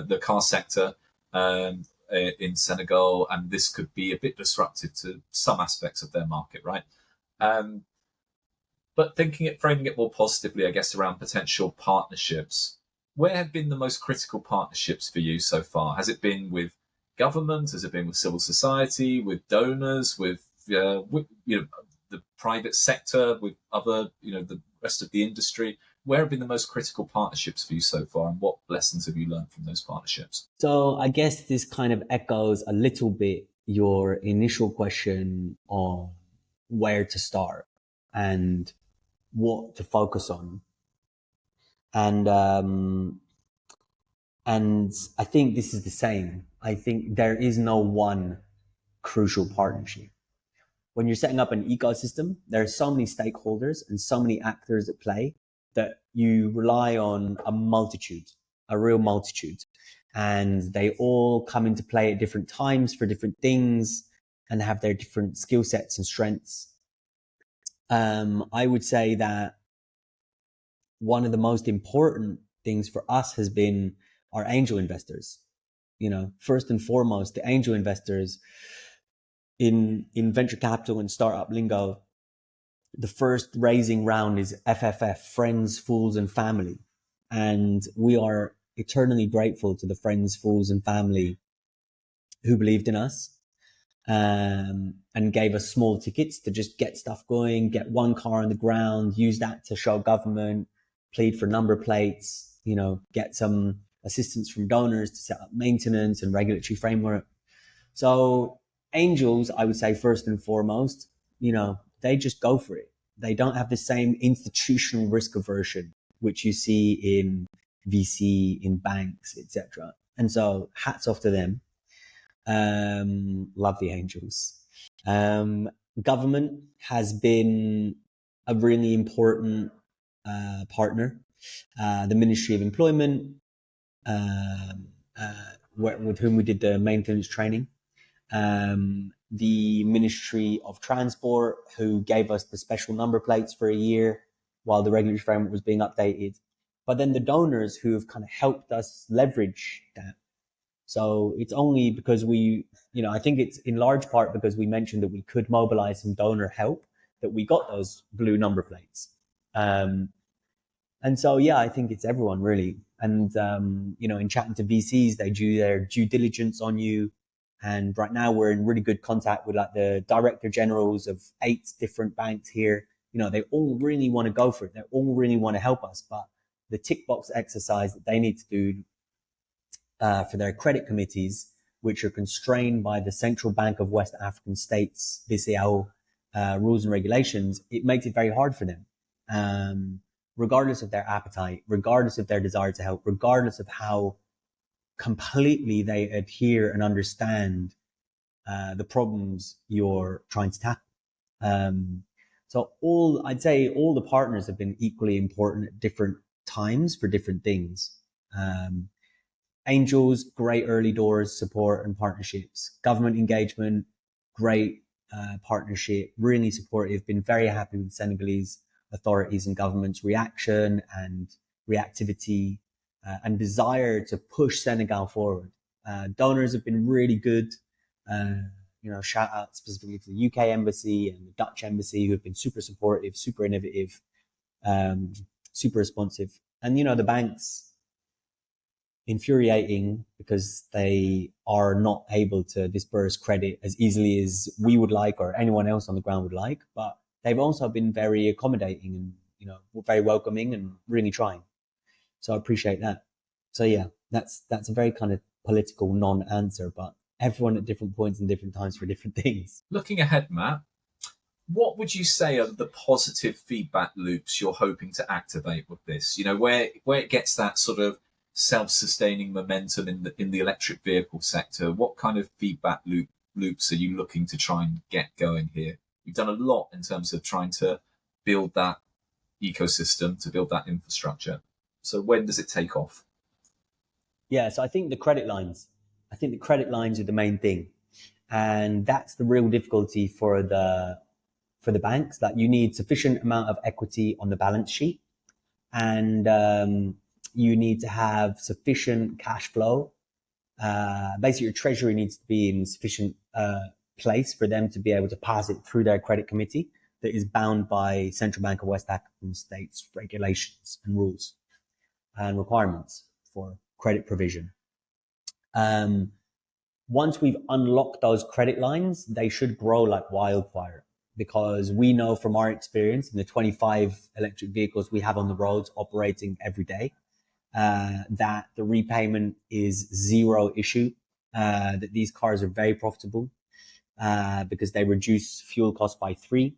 the car sector in Senegal, and this could be a bit disruptive to some aspects of their market, right? But framing it more positively, I guess, around potential partnerships, where have been the most critical partnerships for you so far? Has it been with government? Has it been with civil society, with donors, with the private sector, with other, the rest of the industry? Where have been the most critical partnerships for you so far, and what lessons have you learned from those partnerships? So I guess this kind of echoes a little bit your initial question on where to start and what to focus on. And I think this is the same. I think there is no one crucial partnership. When you're setting up an ecosystem, there are so many stakeholders and so many actors at play that you rely on a real multitude. And they all come into play at different times for different things and have their different skill sets and strengths. I would say that one of the most important things for us has been our angel investors. First and foremost, the angel investors in venture capital and startup lingo. The first raising round is FFF, friends, fools, and family. And we are eternally grateful to the friends, fools, and family who believed in us, and gave us small tickets to just get stuff going, get one car on the ground, use that to show government, plead for number plates, get some assistance from donors to set up maintenance and regulatory framework. So angels, I would say, first and foremost, they just go for it. They don't have the same institutional risk aversion, which you see in VC, in banks, etc. And so hats off to them. Love the angels. Government has been a really important partner. The Ministry of Employment, with whom we did the maintenance training. The Ministry of Transport, who gave us the special number plates for a year while the regulatory framework was being updated. But then the donors who have kind of helped us leverage that. So it's only because I think it's in large part because we mentioned that we could mobilize some donor help that we got those blue number plates. And so, yeah, I think it's everyone really. And, in chatting to VCs, they do their due diligence on you. And right now we're in really good contact with like the director generals of 8 different banks here. They all really want to go for it. They all really want to help us. But the tick box exercise that they need to do for their credit committees, which are constrained by the Central Bank of West African States, BCAO, rules and regulations, it makes it very hard for them. Regardless of their appetite, regardless of their desire to help, regardless of how completely they adhere and understand the problems you're trying to tackle. So I'd say all the partners have been equally important at different times for different things. Angels, great early doors support and partnerships. Government engagement, great partnership, really supportive. Been very happy with Senegalese authorities and government's reaction and reactivity and desire to push Senegal forward. Donors have been really good. Shout out specifically to the UK embassy and the Dutch embassy, who have been super supportive, super innovative, super responsive. And, the banks, infuriating because they are not able to disperse credit as easily as we would like or anyone else on the ground would like. But they've also been very accommodating and, very welcoming and really trying. So I appreciate that. So yeah, that's a very kind of political non-answer, but everyone at different points and different times for different things. Looking ahead, Matt, what would you say are the positive feedback loops you're hoping to activate with this? Where it gets that sort of self-sustaining momentum in the electric vehicle sector. What kind of feedback loops are you looking to try and get going here? You've done a lot in terms of trying to build that ecosystem, to build that infrastructure. So when does it take off? Yeah, so I think the credit lines are the main thing. And that's the real difficulty for the banks, that you need sufficient amount of equity on the balance sheet, and you need to have sufficient cash flow. Basically, your treasury needs to be in sufficient place for them to be able to pass it through their credit committee that is bound by Central Bank of West African states regulations and rules and requirements for credit provision. Once we've unlocked those credit lines, they should grow like wildfire, because we know from our experience in the 25 electric vehicles we have on the roads operating every day, that the repayment is zero issue, that these cars are very profitable, because they reduce fuel costs by 3,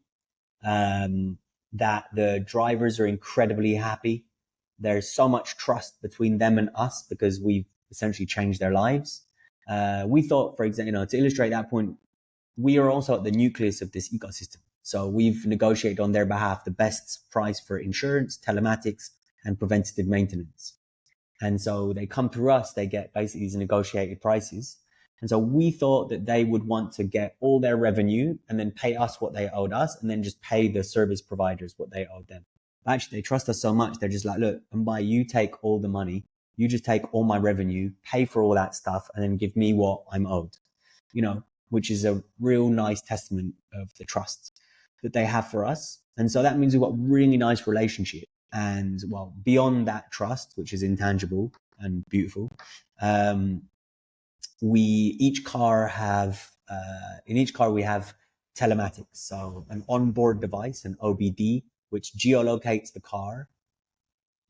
that the drivers are incredibly happy. There's so much trust between them and us because we've essentially changed their lives. We thought, for example, to illustrate that point, we are also at the nucleus of this ecosystem. So we've negotiated on their behalf the best price for insurance, telematics, and preventative maintenance. And so they come through us, they get basically these negotiated prices. And so we thought that they would want to get all their revenue and then pay us what they owed us, and then just pay the service providers what they owed them. But actually, they trust us so much, they're just like, look, Mbay, you take all the money, you just take all my revenue, pay for all that stuff, and then give me what I'm owed, which is a real nice testament of the trust that they have for us. And so that means we've got a really nice relationship. And well, beyond that trust, which is intangible and beautiful, in each car we have telematics. So an onboard device, an OBD, which geolocates the car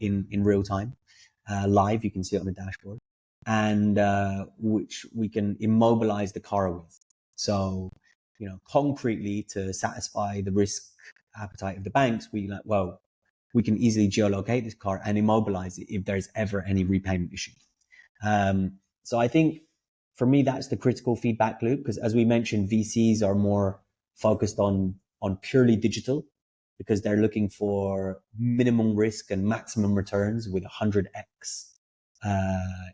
in real time, live. You can see it on the dashboard, and which we can immobilize the car with. So, concretely, to satisfy the risk appetite of the banks, we can easily geolocate this car and immobilize it if there's ever any repayment issue. So I think for me, that's the critical feedback loop, because as we mentioned, VCs are more focused on purely digital, because they're looking for minimum risk and maximum returns with 100x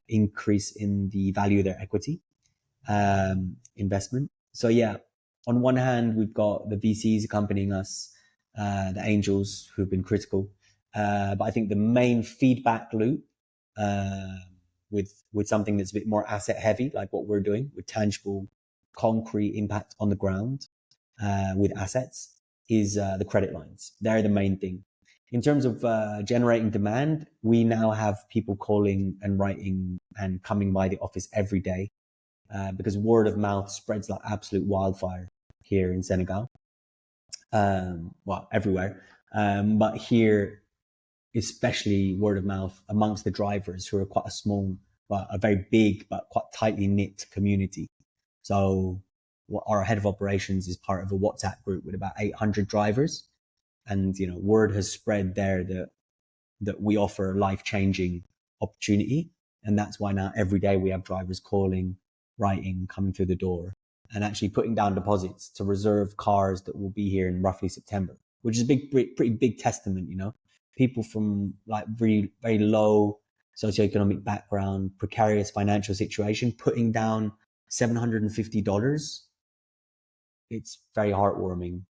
increase in the value of their equity investment. So yeah, on one hand, we've got the VCs accompanying us, the angels who've been critical. But I think the main feedback loop with something that's a bit more asset heavy, like what we're doing, with tangible, concrete impact on the ground with assets, is the credit lines. They're the main thing. In terms of generating demand, we now have people calling and writing and coming by the office every day, because word of mouth spreads like absolute wildfire here in Senegal. Well, everywhere. But here, especially word of mouth amongst the drivers, who are quite a small, a very big, but quite tightly knit community. So our head of operations is part of a WhatsApp group with about 800 drivers. And, word has spread there that we offer life-changing opportunity. And that's why now every day we have drivers calling, writing, coming through the door, and actually putting down deposits to reserve cars that will be here in roughly September, which is a pretty big testament, People from like very, very low socioeconomic background, precarious financial situation, putting down $750. It's very heartwarming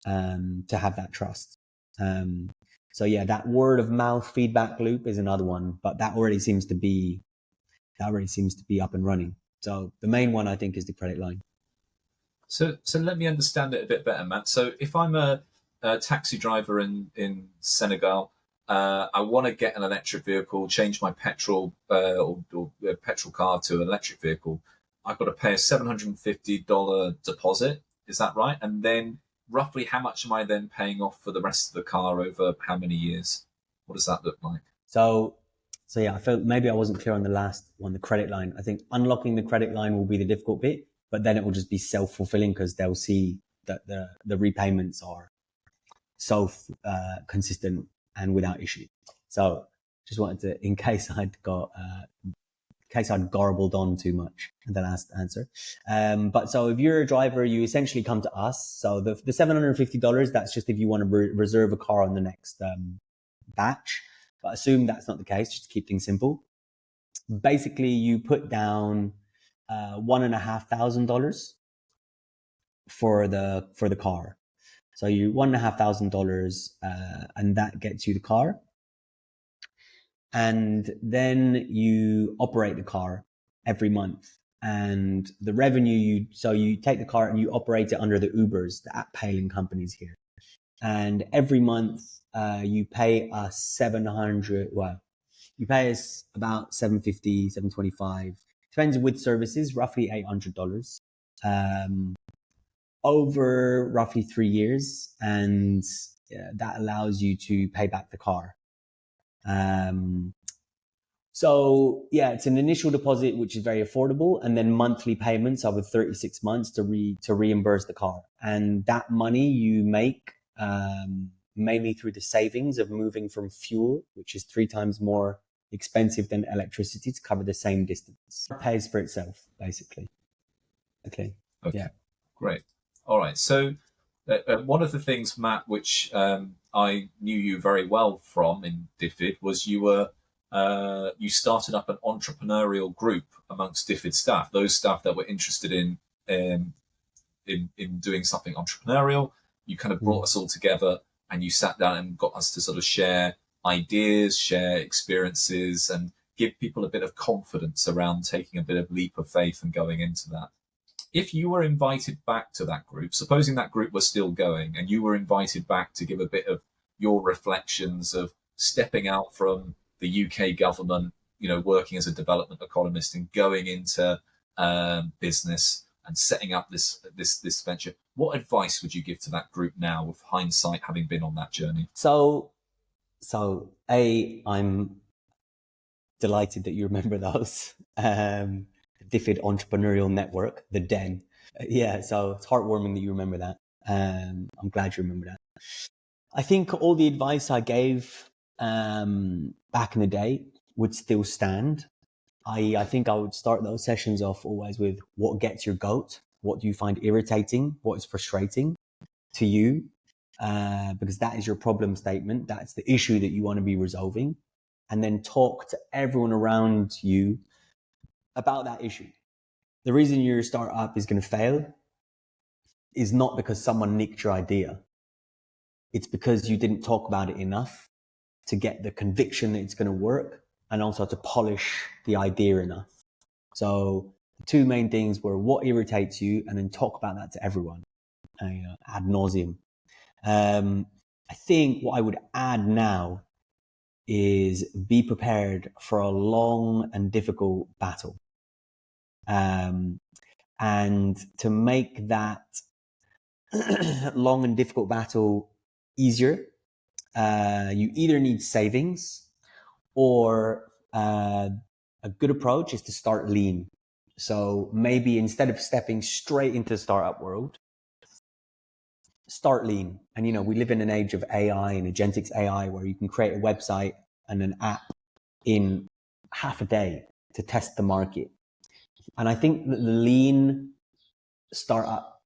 to have that trust. So yeah, that word of mouth feedback loop is another one, but that already seems to be up and running. So the main one, I think, is the credit line. So let me understand it a bit better, Matt. So if I'm a taxi driver in Senegal, I want to get an electric vehicle, change my petrol or petrol car to an electric vehicle. I've got to pay a $750 deposit. Is that right? And then roughly how much am I then paying off for the rest of the car over how many years? What does that look like? So yeah, I felt maybe I wasn't clear on the last one, the credit line. I think unlocking the credit line will be the difficult bit, but then it will just be self-fulfilling because they'll see that the repayments are so consistent and without issue. So just wanted to, in case I'd garbled on too much in the last answer. But so if you're a driver, you essentially come to us. So the $750, that's just if you want to reserve a car on the next batch. But assume that's not the case, just to keep things simple. Basically, you put down $1,500 for the car. So you $1,500, and that gets you the car. And then you operate the car every month. And the revenue so you take the car and you operate it under the Ubers, the app hailing companies here. And every month, you pay us you pay us about $750, $725, depends with services, roughly $800, over roughly 3 years. And that allows you to pay back the car. So yeah, it's an initial deposit, which is very affordable, and then monthly payments over 36 months to reimburse the car. And that money you make, mainly through the savings of moving from fuel, which is 3 times more expensive than electricity to cover the same distance. It pays for itself, basically. Okay. Yeah. Great. All right. So one of the things, Matt, which I knew you very well from in DFID was you started up an entrepreneurial group amongst DFID staff, those staff that were interested in doing something entrepreneurial. You kind of brought us all together and you sat down and got us to sort of share ideas, share experiences, and give people a bit of confidence around taking a bit of leap of faith and going into that. If you were invited back to that group, supposing that group was still going and you were invited back to give a bit of your reflections of stepping out from the UK government, working as a development economist and going into business and setting up this venture, what advice would you give to that group now with hindsight having been on that journey? So I'm delighted that you remember those. DFID Entrepreneurial Network, the DEN. Yeah, so it's heartwarming that you remember that. I'm glad you remember that. I think all the advice I gave back in the day would still stand. I think I would start those sessions off always with what gets your goat, what do you find irritating, what is frustrating to you, because that is your problem statement. That's the issue that you want to be resolving. And then talk to everyone around you about that issue. The reason your startup is going to fail is not because someone nicked your idea. It's because you didn't talk about it enough to get the conviction that it's going to work and also to polish the idea enough. So the 2 main things were what irritates you and then talk about that to everyone, ad nauseum. I think what I would add now is be prepared for a long and difficult battle. And to make that long and difficult battle easier, you either need savings or a good approach is to start lean. So maybe instead of stepping straight into the startup world, start lean. And, we live in an age of AI and agentics AI where you can create a website and an app in half a day to test the market. And I think that the lean startup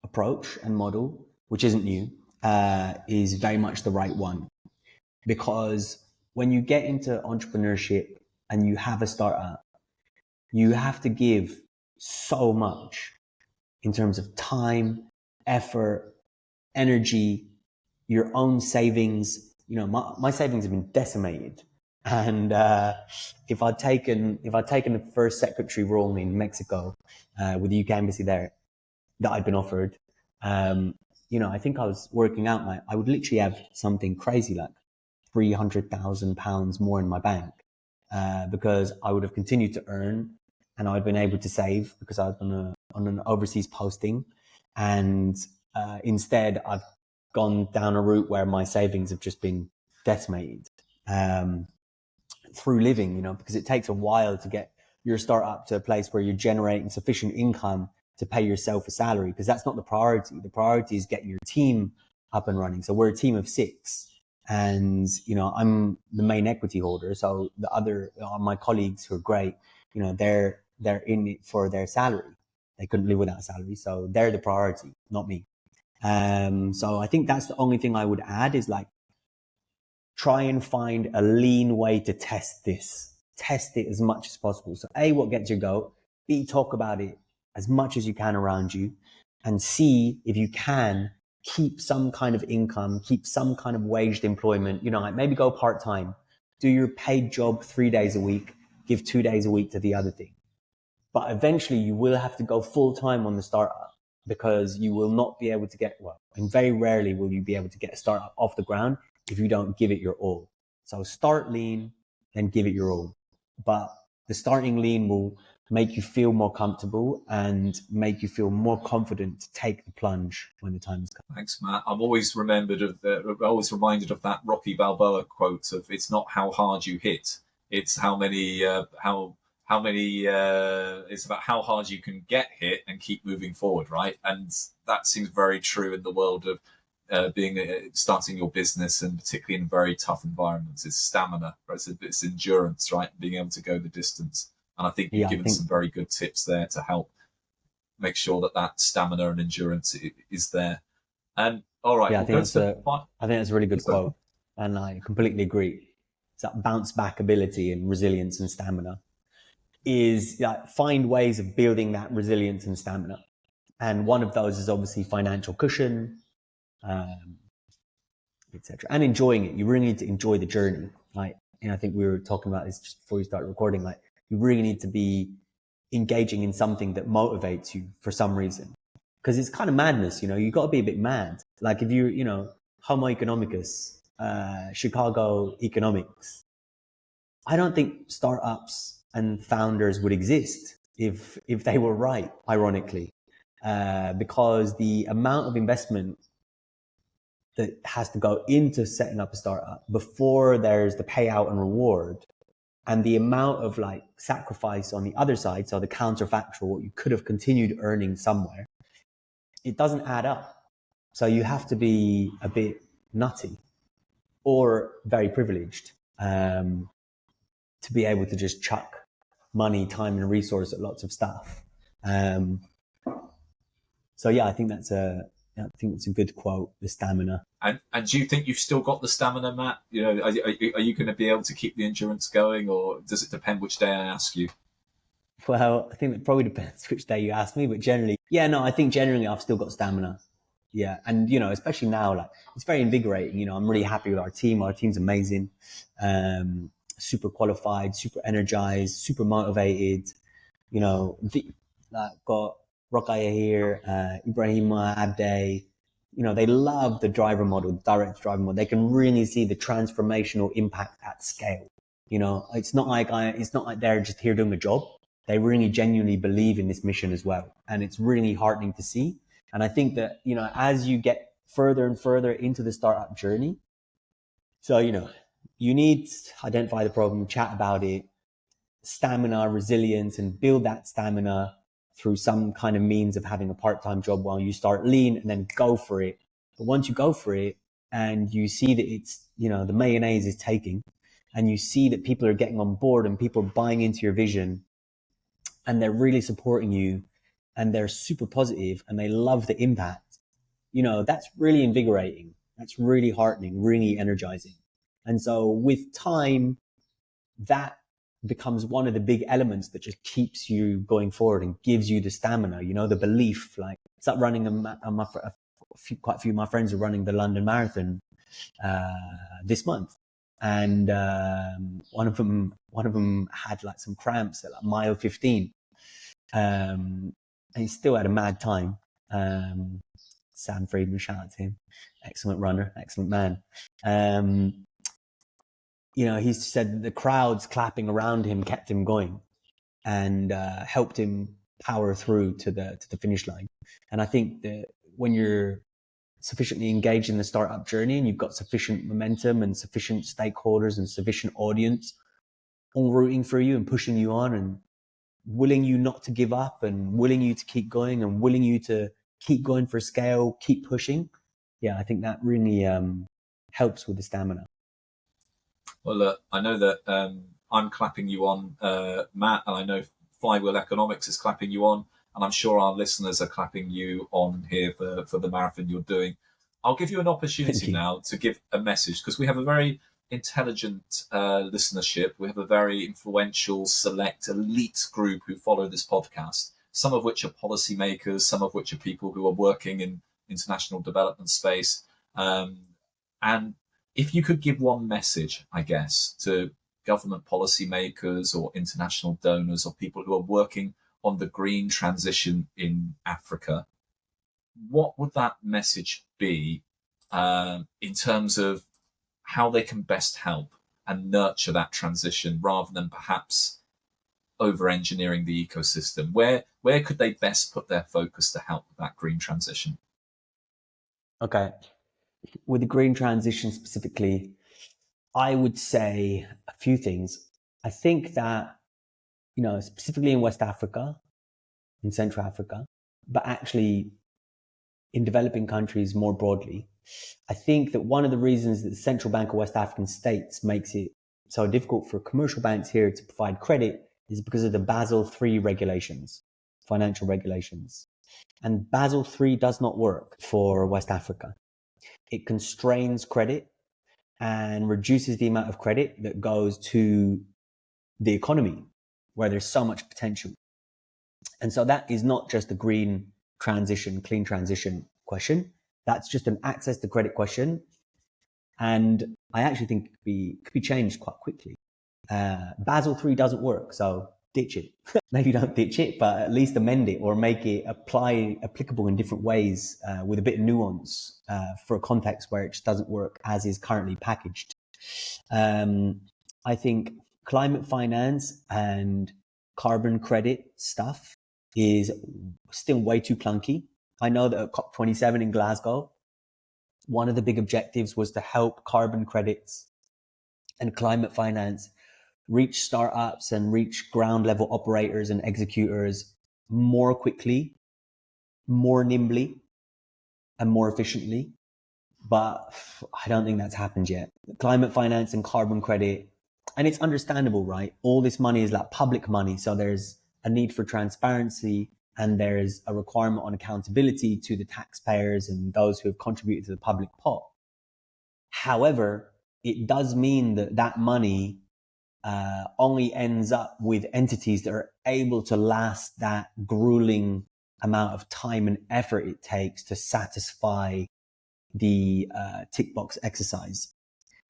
approach and model, which isn't new, is very much the right one. Because when you get into entrepreneurship and you have a startup, you have to give so much in terms of time, effort, energy, your own savings. My savings have been decimated. And if I'd taken the first secretary role in Mexico with the UK embassy there, that I'd been offered. I think I was working out I would literally have something crazy like £300,000 more in my bank, because I would have continued to earn, and I'd been able to save because I was on an overseas posting. And instead, I've gone down a route where my savings have just been decimated through living, because it takes a while to get your startup to a place where you're generating sufficient income to pay yourself a salary, because that's not the priority. The priority is getting your team up and running. So we're a team of 6, and I'm the main equity holder. So the other my colleagues who are great, they're in it for their salary. They couldn't live without a salary, so they're the priority, not me. So I think that's the only thing I would add is like, try and find a lean way to test this. Test it as much as possible. So A, what gets your goat? B, talk about it as much as you can around you. And C, if you can, keep some kind of income, keep some kind of waged employment, like maybe go part-time, do your paid job 3 days a week, give 2 days a week to the other thing. But eventually you will have to go full-time on the startup, because you will not be able to and very rarely will you be able to get a startup off the ground if you don't give it your all. So start lean and give it your all. But the starting lean will make you feel more comfortable and make you feel more confident to take the plunge when the time is come. Thanks, Matt. I'm always reminded of that Rocky Balboa quote of, "It's not how hard you hit, it's how many it's about how hard you can get hit and keep moving forward," right? And that seems very true in the world of starting your business, and particularly in very tough environments. It's stamina, right? It's endurance, right? Being able to go the distance. And I think you've given some very good tips there to help make sure that stamina and endurance is there. And all right, I think that's a really good quote, and I completely agree. It's that bounce back ability and resilience and stamina is find ways of building that resilience and stamina. And one of those is obviously financial cushion, etc. And enjoying it. You really need to enjoy the journey. I think we were talking about this just before we started recording. You really need to be engaging in something that motivates you for some reason, because it's kind of madness. You got to be a bit mad. Like if you, Homo economicus, Chicago economics. I don't think startups and founders would exist if they were right, ironically, because the amount of investment that has to go into setting up a startup before there's the payout and reward, and the amount of sacrifice on the other side, so the counterfactual, what you could have continued earning somewhere, it doesn't add up. So you have to be a bit nutty or very privileged to be able to just chuck money, time, and resource at lots of stuff. So yeah, I think that's a good quote. The stamina. And do you think you've still got the stamina, Matt? Are you going to be able to keep the endurance going, or does it depend which day I ask you? Well, I think it probably depends which day you ask me, but generally, I think generally I've still got stamina. Yeah. And, especially now, it's very invigorating. I'm really happy with our team. Our team's amazing. Super qualified, super energized, super motivated. Got Rokhaya here, Ibrahima, Abday. They love the driver model, the direct driver model. They can really see the transformational impact at scale. It's not like they're just here doing a job. They really genuinely believe in this mission as well. And it's really heartening to see. And I think that, as you get further and further into the startup journey, so, you need to identify the problem, chat about it, stamina, resilience, and build that stamina through some kind of means of having a part-time job while you start lean, and then go for it. But once you go for it and you see that it's, the mayonnaise is taking, and you see that people are getting on board and people are buying into your vision, and they're really supporting you, and they're super positive and they love the impact, that's really invigorating. That's really heartening, really energizing. And so with time, that becomes one of the big elements that just keeps you going forward and gives you the stamina, the belief. It's like running quite a few of my friends are running the London Marathon this month, and one of them had some cramps at mile 15, and he still had a mad time. Sam Friedman, shout out to him. Excellent runner, excellent man. He said that the crowds clapping around him kept him going and helped him power through to the finish line. And I think that when you're sufficiently engaged in the startup journey and you've got sufficient momentum and sufficient stakeholders and sufficient audience all rooting for you and pushing you on and willing you not to give up and willing you to keep going and willing you to keep going for scale, keep pushing. Yeah, I think that really helps with the stamina. Well, look, I know that I'm clapping you on, Matt, and I know Flywheel Economics is clapping you on, and I'm sure our listeners are clapping you on here for the marathon you're doing. I'll give you an opportunity now to give a message, because we have a very intelligent listenership. We have a very influential, select, elite group who follow this podcast, some of which are policymakers, some of which are people who are working in international development space. And if you could give one message, I guess, to government policymakers or international donors or people who are working on the green transition in Africa, what would that message be in terms of how they can best help and nurture that transition rather than perhaps over-engineering the ecosystem? Where could they best put their focus to help with that green transition? Okay. With the green transition specifically, I would say a few things. I think that, specifically in West Africa, in Central Africa, but actually in developing countries more broadly, I think that one of the reasons that the Central Bank of West African states makes it so difficult for commercial banks here to provide credit is because of the Basel III regulations, financial regulations. And Basel III does not work for West Africa. It constrains credit and reduces the amount of credit that goes to the economy where there's so much potential. And so that is not just a green transition, clean transition question. That's just an access to credit question. And I actually think it could be changed quite quickly. Basel III doesn't work, so ditch it. Maybe don't ditch it, but at least amend it or make it applicable in different ways with a bit of nuance for a context where it just doesn't work as is currently packaged. I think climate finance and carbon credit stuff is still way too clunky. I know that at COP27 in Glasgow, one of the big objectives was to help carbon credits and climate finance reach startups and reach ground level operators and executors more quickly, more nimbly, and more efficiently. But I don't think that's happened yet. Climate finance and carbon credit, and it's understandable, right? All this money is like public money. So there's a need for transparency and there's a requirement on accountability to the taxpayers and those who have contributed to the public pot. However, it does mean that that money only ends up with entities that are able to last that grueling amount of time and effort it takes to satisfy the tick box exercise.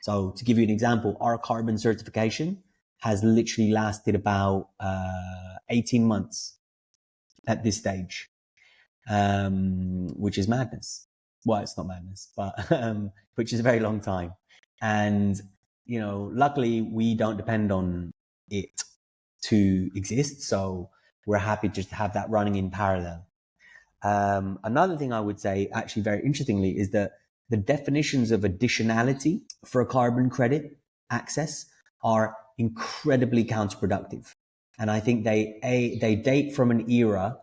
So to give you an example, our carbon certification has literally lasted about 18 months at this stage, which is madness. Well, it's not madness, but which is a very long time. And, luckily we don't depend on it to exist. So we're happy just to have that running in parallel. Another thing I would say, actually very interestingly, is that the definitions of additionality for a carbon credit access are incredibly counterproductive. And I think they date from an era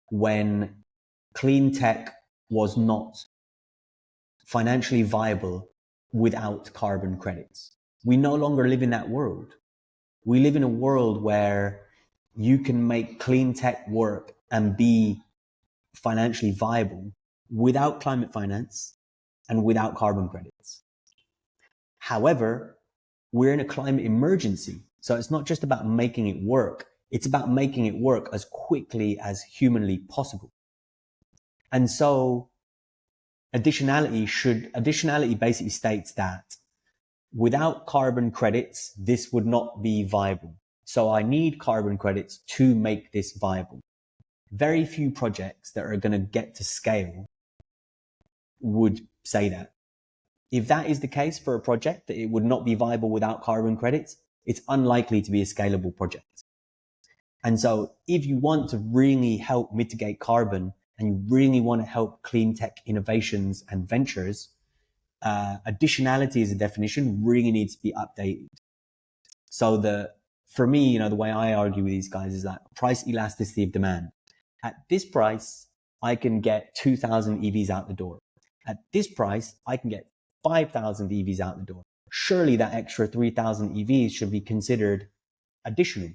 when clean tech was not financially viable without carbon credits. We no longer live in that world. We live in a world where you can make clean tech work and be financially viable without climate finance and without carbon credits. However, we're in a climate emergency. So it's not just about making it work. It's about making it work as quickly as humanly possible. And so additionality basically states that without carbon credits, this would not be viable. So I need carbon credits to make this viable. Very few projects that are going to get to scale would say that. If that is the case for a project, that it would not be viable without carbon credits, it's unlikely to be a scalable project. And so if you want to really help mitigate carbon and you really want to help clean tech innovations and ventures, additionality as a definition really needs to be updated. So for me, the way I argue with these guys is that price elasticity of demand. At this price, I can get 2,000 EVs out the door. At this price, I can get 5,000 EVs out the door. Surely that extra 3,000 EVs should be considered additional,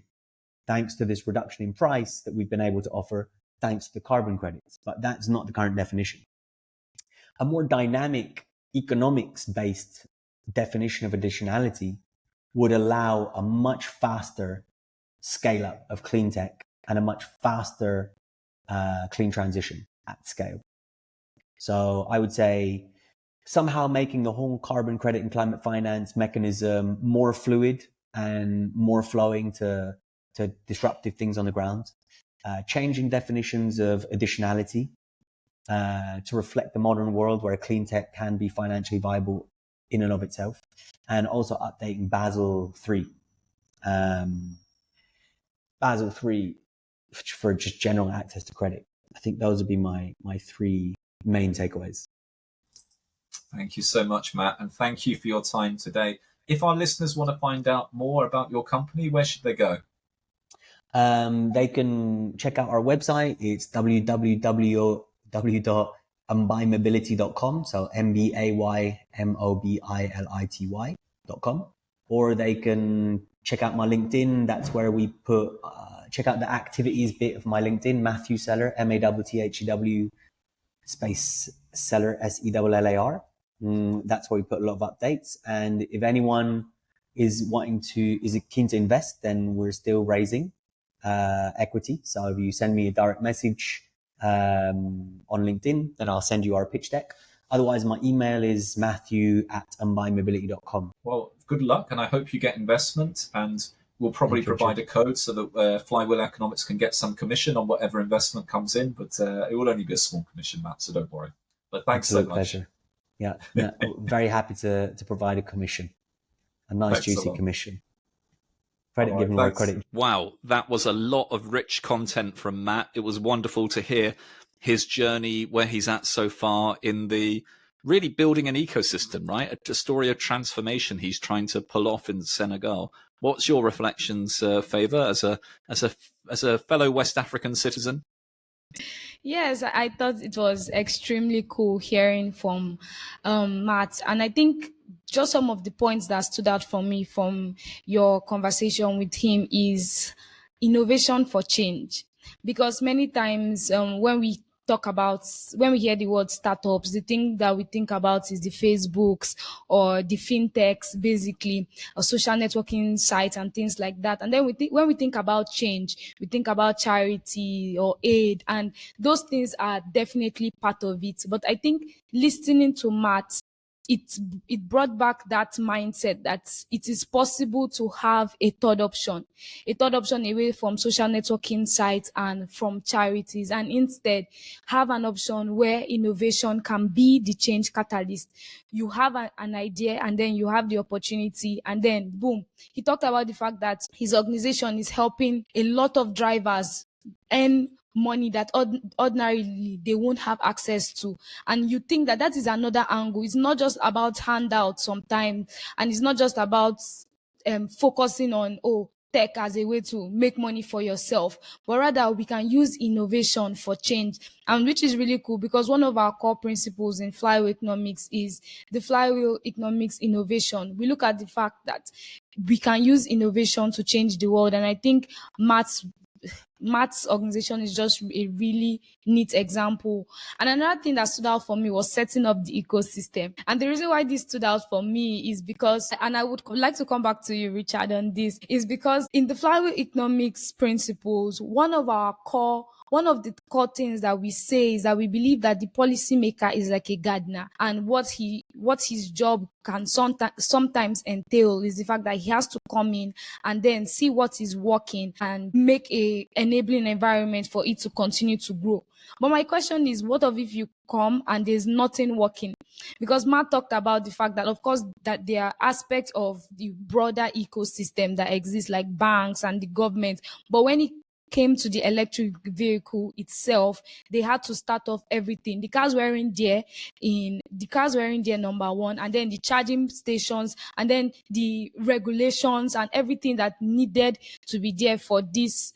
thanks to this reduction in price that we've been able to offer, thanks to the carbon credits. But that's not the current definition. A more dynamic economics-based definition of additionality would allow a much faster scale up of clean tech and a much faster clean transition at scale. So I would say somehow making the whole carbon credit and climate finance mechanism more fluid and more flowing to disruptive things on the ground, changing definitions of additionality to reflect the modern world where clean tech can be financially viable in and of itself, and also updating Basel III. Basel III for just general access to credit. I think those would be my three main takeaways. Thank you so much, Matt, and thank you for your time today. If our listeners want to find out more about your company, where should they go? They can check out our website. It's www.mbaymobility.com. So MBAYMOBILITY.com. Or they can check out my LinkedIn. That's where we put, check out the activities bit of my LinkedIn, Matthew Sellar, MATTHEW space Sellar, SELLAR. That's where we put a lot of updates. And if anyone is keen to invest, then we're still raising equity. So if you send me a direct message on LinkedIn, then I'll send you our pitch deck. Otherwise, my email is matthew@mbaymobility.com. Well, good luck, and I hope you get investment, and we'll probably provide a code so that Flywheel Economics can get some commission on whatever investment comes in, but it will only be a small commission, Matt, so don't worry. But thanks so much. Pleasure. Yeah, very happy to provide a commission, a nice juicy commission. Credit given where credit. Wow, that was a lot of rich content from Matt. It was wonderful to hear his journey, where he's at so far in the really building an ecosystem, right? A story of transformation he's trying to pull off in Senegal. What's your reflections, Favor, as a fellow West African citizen? Yes, I thought it was extremely cool hearing from Matt. And I think just some of the points that stood out for me from your conversation with him is innovation for change. Because many times when we hear the word startups, the thing that we think about is the Facebooks or the fintechs, basically, or social networking sites and things like that. And then when we think about change, we think about charity or aid, and those things are definitely part of it. But I think listening to Matt, it brought back that mindset that it is possible to have a third option away from social networking sites and from charities, and instead have an option where innovation can be the change catalyst. You have an idea, and then you have the opportunity, and then boom. He talked about the fact that his organization is helping a lot of drivers earn money that ordinarily they won't have access to. And you think that is another angle. It's not just about handouts sometimes, and it's not just about focusing on tech as a way to make money for yourself, but rather we can use innovation for change. And which is really cool, because one of our core principles in Flywheel Economics is the Flywheel Economics innovation. We look at the fact that we can use innovation to change the world, and I think Matt's organization is just a really neat example. And another thing that stood out for me was setting up the ecosystem. And the reason why this stood out for me is because, and I would like to come back to you, Richard, on this, is because in the Flywheel Economics principles, one of the core things that we say is that we believe that the policymaker is like a gardener, and what his job can sometimes entail is the fact that he has to come in and then see what is working and make a enabling environment for it to continue to grow. But my question is, what of if you come and there's nothing working? Because Matt talked about the fact that, of course, that there are aspects of the broader ecosystem that exists, like banks and the government. But when it came to the electric vehicle itself, they had to start off everything. The cars weren't there, number one, and then the charging stations, and then the regulations and everything that needed to be there for this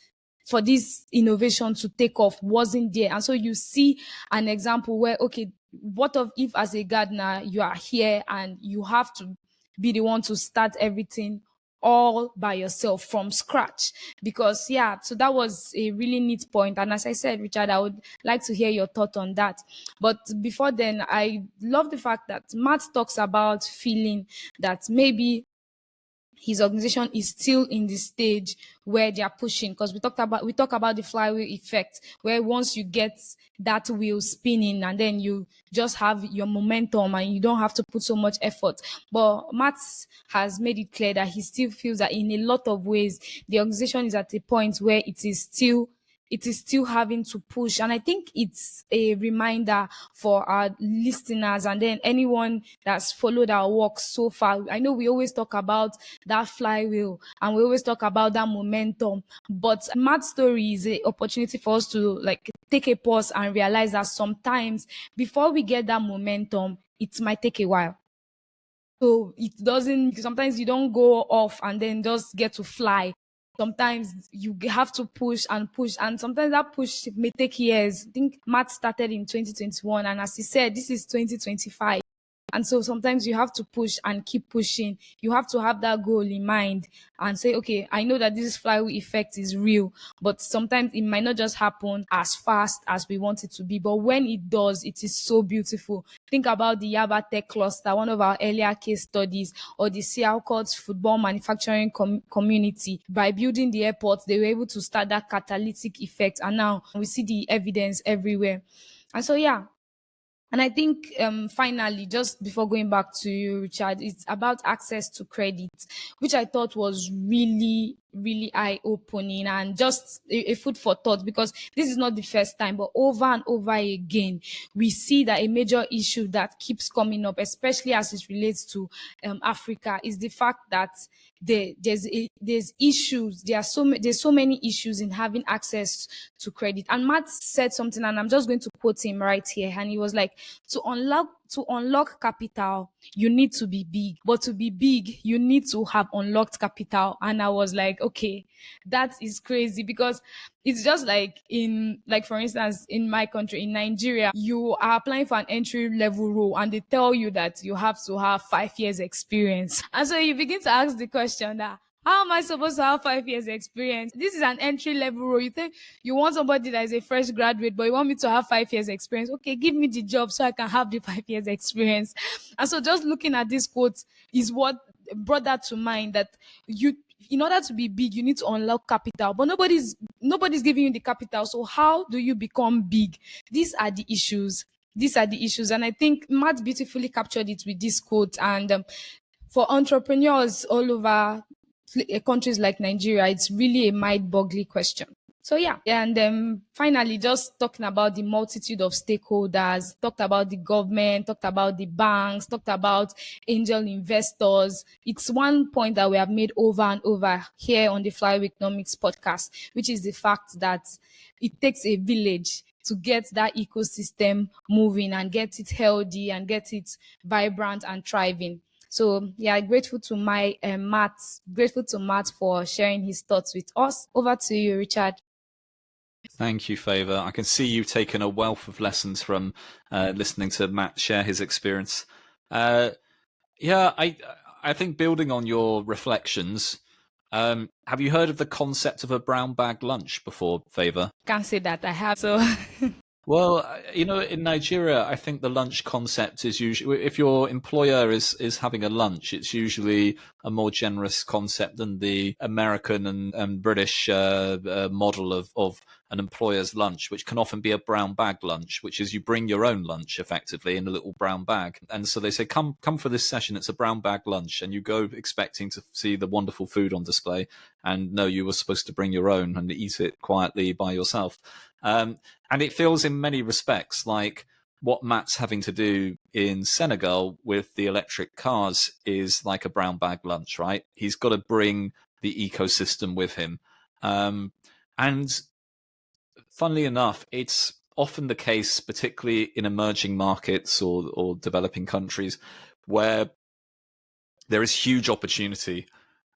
innovation to take off wasn't there. And so you see an example where, okay, what of if as a gardener you are here and you have to be the one to start everything all by yourself from scratch? Because so that was a really neat point. And as I said, Richard, I would like to hear your thought on that. But before then, I love the fact that Matt talks about feeling that maybe his organization is still in the stage where they are pushing, because we talk about the flywheel effect, where once you get that wheel spinning and then you just have your momentum and you don't have to put so much effort. But Matt has made it clear that he still feels that in a lot of ways the organization is at a point where it is still having to push. And I think it's a reminder for our listeners and then anyone that's followed our work so far. I know we always talk about that flywheel and we always talk about that momentum, but Matt's story is an opportunity for us to take a pause and realize that sometimes before we get that momentum, it might take a while. So sometimes you don't go off and then just get to fly. Sometimes you have to push, and sometimes that push may take years. I think Matt started in 2021, and as he said, this is 2025. And so sometimes you have to push and keep pushing. You have to have that goal in mind and say, okay, I know that this flywheel effect is real, but sometimes it might not just happen as fast as we want it to be. But when it does, it is so beautiful. Think about the Yaba Tech Cluster, one of our earlier case studies, or the Seattle football manufacturing community. By building the airport, they were able to start that catalytic effect. And now we see the evidence everywhere. And so, and I think finally, just before going back to you, Richard, it's about access to credit, which I thought was really, really eye-opening and just a food for thought, because this is not the first time, but over and over again, we see that a major issue that keeps coming up, especially as it relates to Africa, is the fact that there's issues. There's so many issues in having access to credit. And Matt said something, and I'm just going to quote him right here. And he was like, to unlock capital, you need to be big. But to be big, you need to have unlocked capital. And I was like, okay, that is crazy, because it's just for instance, in my country, in Nigeria, you are applying for an entry level role and they tell you that you have to have 5 years experience. And so you begin to ask the question that, how am I supposed to have 5 years experience? This is an entry level role. You think you want somebody that is a fresh graduate, but you want me to have 5 years experience? Okay, give me the job so I can have the 5 years experience. And so just looking at this quote is what brought that to mind, that in order to be big, you need to unlock capital, but nobody's giving you the capital. So how do you become big? These are the issues. And I think Matt beautifully captured it with this quote. And for entrepreneurs all over countries like Nigeria, it's really a mind-boggling question. So and finally, just talking about the multitude of stakeholders, talked about the government, talked about the banks, talked about angel investors. It's one point that we have made over and over here on the Flywheel Economics podcast, which is the fact that it takes a village to get that ecosystem moving and get it healthy and get it vibrant and thriving. So grateful to Matt for sharing his thoughts with us. Over to you, Richard. Thank you, Favor. I can see you've taken a wealth of lessons from listening to Matt share his experience. I think building on your reflections, have you heard of the concept of a brown bag lunch before, Favor? Can't say that I have. So. Well, in Nigeria, I think the lunch concept is usually, if your employer is having a lunch, it's usually a more generous concept than the American and British model of an employer's lunch, which can often be a brown bag lunch, which is you bring your own lunch effectively in a little brown bag. And so they say, come for this session. It's a brown bag lunch. And you go expecting to see the wonderful food on display. And no, you were supposed to bring your own and eat it quietly by yourself. And it feels in many respects like what Matt's having to do in Senegal with the electric cars is like a brown bag lunch, right? He's got to bring the ecosystem with him. And funnily enough, it's often the case, particularly in emerging markets or developing countries, where there is huge opportunity,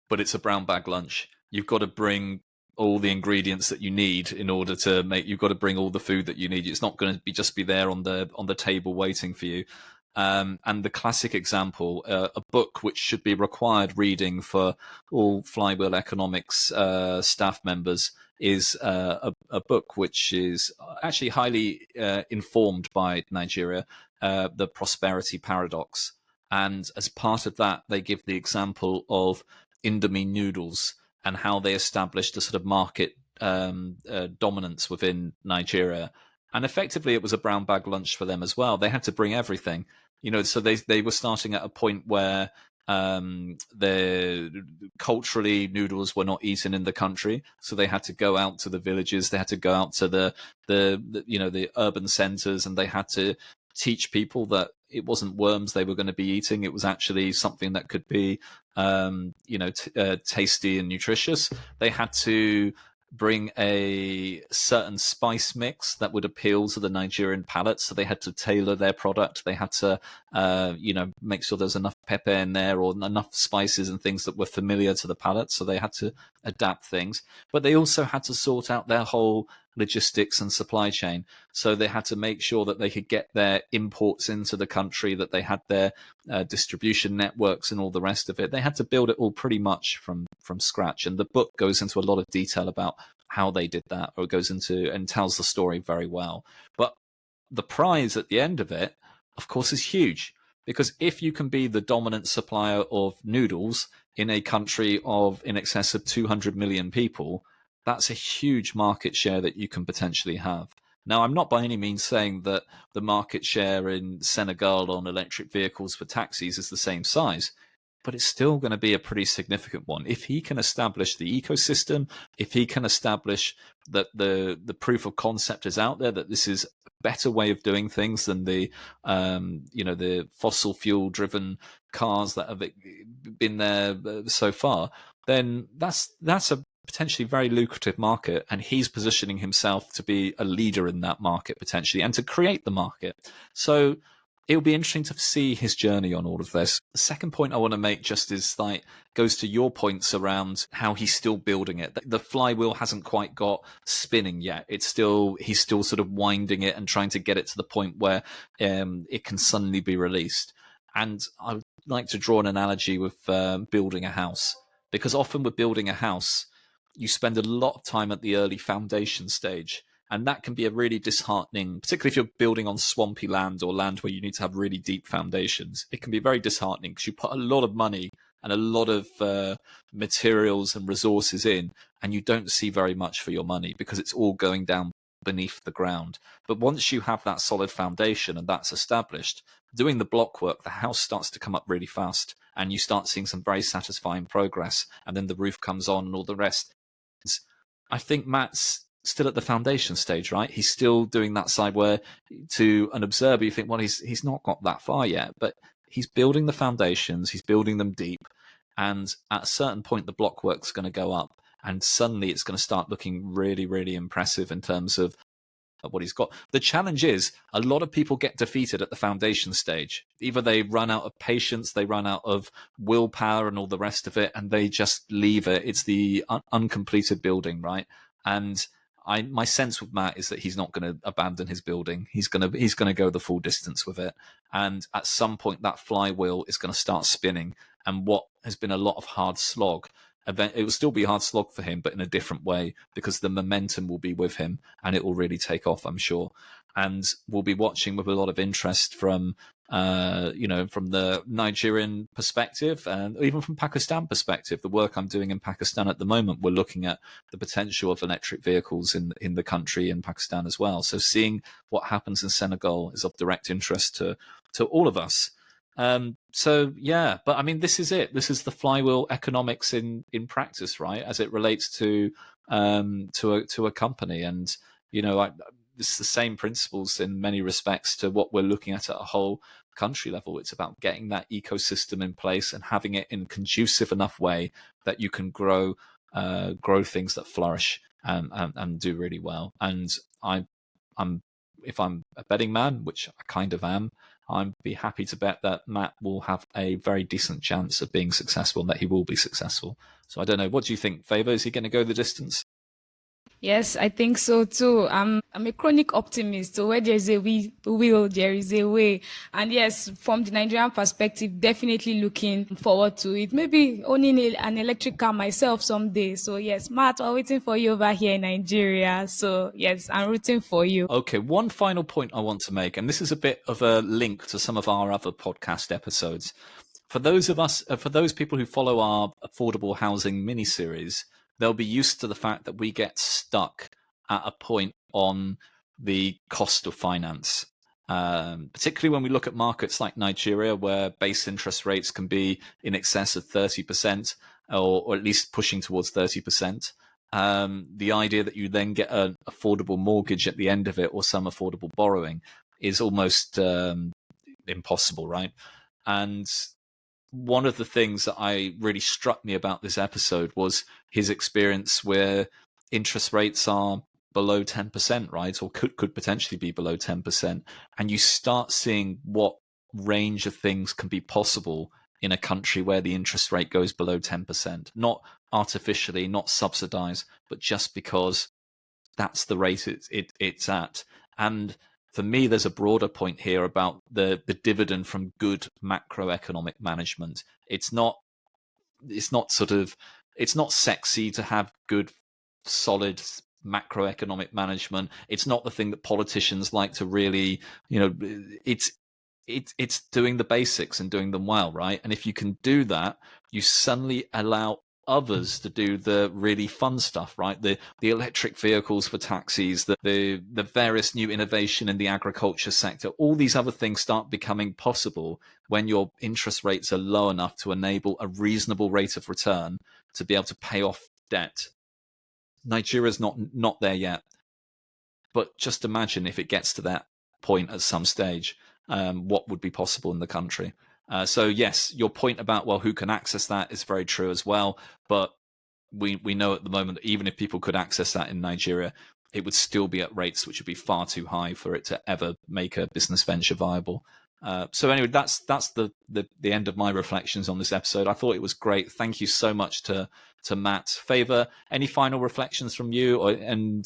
but it's a brown bag lunch. You've got to bring all the ingredients that you need in order to make. You've got to bring all the food that you need. It's not going to just be there on the table waiting for you. And the classic example, a book which should be required reading for all Flywheel Economics staff members, is a book which is actually highly informed by Nigeria, The Prosperity Paradox. And as part of that, they give the example of Indomie noodles and how they established a sort of market dominance within Nigeria. And effectively, it was a brown bag lunch for them as well. They had to bring everything, so they were starting at a point where culturally noodles were not eaten in the country, so they had to go out to the villages, they had to go out to the urban centers, and they had to teach people that it wasn't worms they were going to be eating. It was actually something that could be tasty and nutritious. They had to bring a certain spice mix that would appeal to the Nigerian palate. So they had to tailor their product. They had to, make sure there's enough pepper in there or enough spices and things that were familiar to the palate. So they had to adapt things. But they also had to sort out their whole logistics and supply chain. So they had to make sure that they could get their imports into the country, that they had their distribution networks and all the rest of it. They had to build it all pretty much from scratch. And the book goes into a lot of detail about how they did that, or goes into and tells the story very well. But the prize at the end of it, of course, is huge, because if you can be the dominant supplier of noodles in a country of in excess of 200 million people, that's a huge market share that you can potentially have. Now, I'm not by any means saying that the market share in Senegal on electric vehicles for taxis is the same size, but it's still going to be a pretty significant one. If he can establish the ecosystem, if he can establish that the proof of concept is out there, that this is a better way of doing things than the fossil fuel driven cars that have been there so far, then that's a potentially very lucrative market, and he's positioning himself to be a leader in that market potentially and to create the market. So it'll be interesting to see his journey on all of this. The second point I want to make just is goes to your points around how he's still building it. The flywheel hasn't quite got spinning yet. He's still sort of winding it and trying to get it to the point where it can suddenly be released. And I would like to draw an analogy with building a house, because often with building a house, you spend a lot of time at the early foundation stage. And that can be a really disheartening, particularly if you're building on swampy land or land where you need to have really deep foundations. It can be very disheartening because you put a lot of money and a lot of materials and resources in, and you don't see very much for your money because it's all going down beneath the ground. But once you have that solid foundation and that's established, doing the block work, the house starts to come up really fast and you start seeing some very satisfying progress. And then the roof comes on and all the rest. I think Matt's still at the foundation stage, right? He's still doing that side where to an observer, you think, well, he's not got that far yet, but he's building the foundations, he's building them deep. And at a certain point, the block work's going to go up and suddenly it's going to start looking really, really impressive in terms of what he's got. The challenge is a lot of people get defeated at the foundation stage. Either they run out of patience, they run out of willpower and all the rest of it, and they just leave it. It's the uncompleted building, right? And my sense with Matt is that he's not going to abandon his building. He's going to go the full distance with it. And at some point, that flywheel is going to start spinning. And what has been a lot of hard slog, it will still be hard slog for him, but in a different way, because the momentum will be with him and it will really take off, I'm sure. And we'll be watching with a lot of interest from from the Nigerian perspective and even from Pakistan perspective. The work I'm doing in Pakistan at the moment, we're looking at the potential of electric vehicles in the country, in Pakistan as well. So seeing what happens in Senegal is of direct interest to all of us. So yeah, but I mean, this is it. This is the flywheel economics in practice, right? As it relates to a company, and it's the same principles in many respects to what we're looking at a whole country level. It's about getting that ecosystem in place and having it in a conducive enough way that you can grow things that flourish and do really well. And I'm if I'm a betting man, which I kind of am, I'd be happy to bet that Matt will have a very decent chance of being successful and that he will be successful. So I don't know. What do you think, Favor? Is he going to go the distance? Yes, I think so too. I'm a chronic optimist. So where there's a will, there is a way. And yes, from the Nigerian perspective, definitely looking forward to it. Maybe owning an electric car myself someday. So yes, Matt, we're waiting for you over here in Nigeria. So yes, I'm rooting for you. Okay, one final point I want to make, and this is a bit of a link to some of our other podcast episodes. For those people who follow our affordable housing mini-series, they'll be used to the fact that we get stuck at a point on the cost of finance, particularly when we look at markets like Nigeria, where base interest rates can be in excess of 30%, or at least pushing towards 30%. The idea that you then get an affordable mortgage at the end of it, or some affordable borrowing, is almost impossible, right? And one of the things that really struck me about this episode was his experience where interest rates are below 10%, right? Or could potentially be below 10%. And you start seeing what range of things can be possible in a country where the interest rate goes below 10%, not artificially, not subsidized, but just because that's the rate it's at. And for me, there's a broader point here about the dividend from good macroeconomic management. It's not sexy to have good, solid macroeconomic management. It's not the thing that politicians like to really, it's doing the basics and doing them well, right? And if you can do that, you suddenly allow others to do the really fun stuff, right? The electric vehicles for taxis, the various new innovation in the agriculture sector. All these other things start becoming possible when your interest rates are low enough to enable a reasonable rate of return to be able to pay off debt. Nigeria's not there yet, but just imagine if it gets to that point at some stage, what would be possible in the country. So yes, your point about, well, who can access that is very true as well. But we know at the moment that even if people could access that in Nigeria, it would still be at rates which would be far too high for it to ever make a business venture viable. So anyway, that's the end of my reflections on this episode. I thought it was great. Thank you so much to Matt. Favor, any final reflections from you, and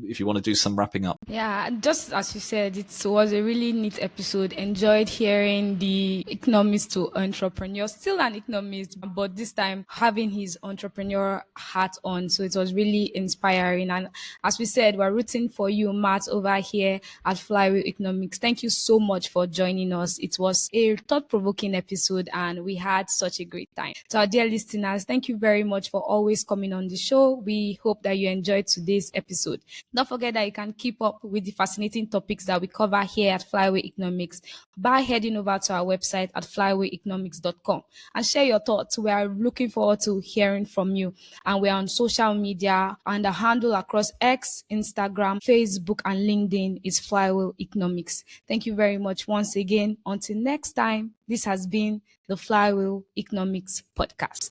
if you want to do some wrapping up? Yeah, just as you said, it was a really neat episode. Enjoyed hearing the economist to entrepreneur, still an economist, but this time having his entrepreneur hat on. So it was really inspiring. And as we said, we're rooting for you, Matt, over here at Flywheel Economics. Thank you so much for joining us. It was a thought-provoking episode and we had such a great time. To our dear listeners, thank you very much for always coming on the show. We hope that you enjoyed today's episode. Don't forget that you can keep up with the fascinating topics that we cover here at Flywheel Economics by heading over to our website at flywheeleconomics.com and share your thoughts. We are looking forward to hearing from you. And we're on social media, and the handle across X, Instagram, Facebook, and LinkedIn is Flywheel Economics. Thank you very much once again. Until next time, this has been the Flywheel Economics podcast.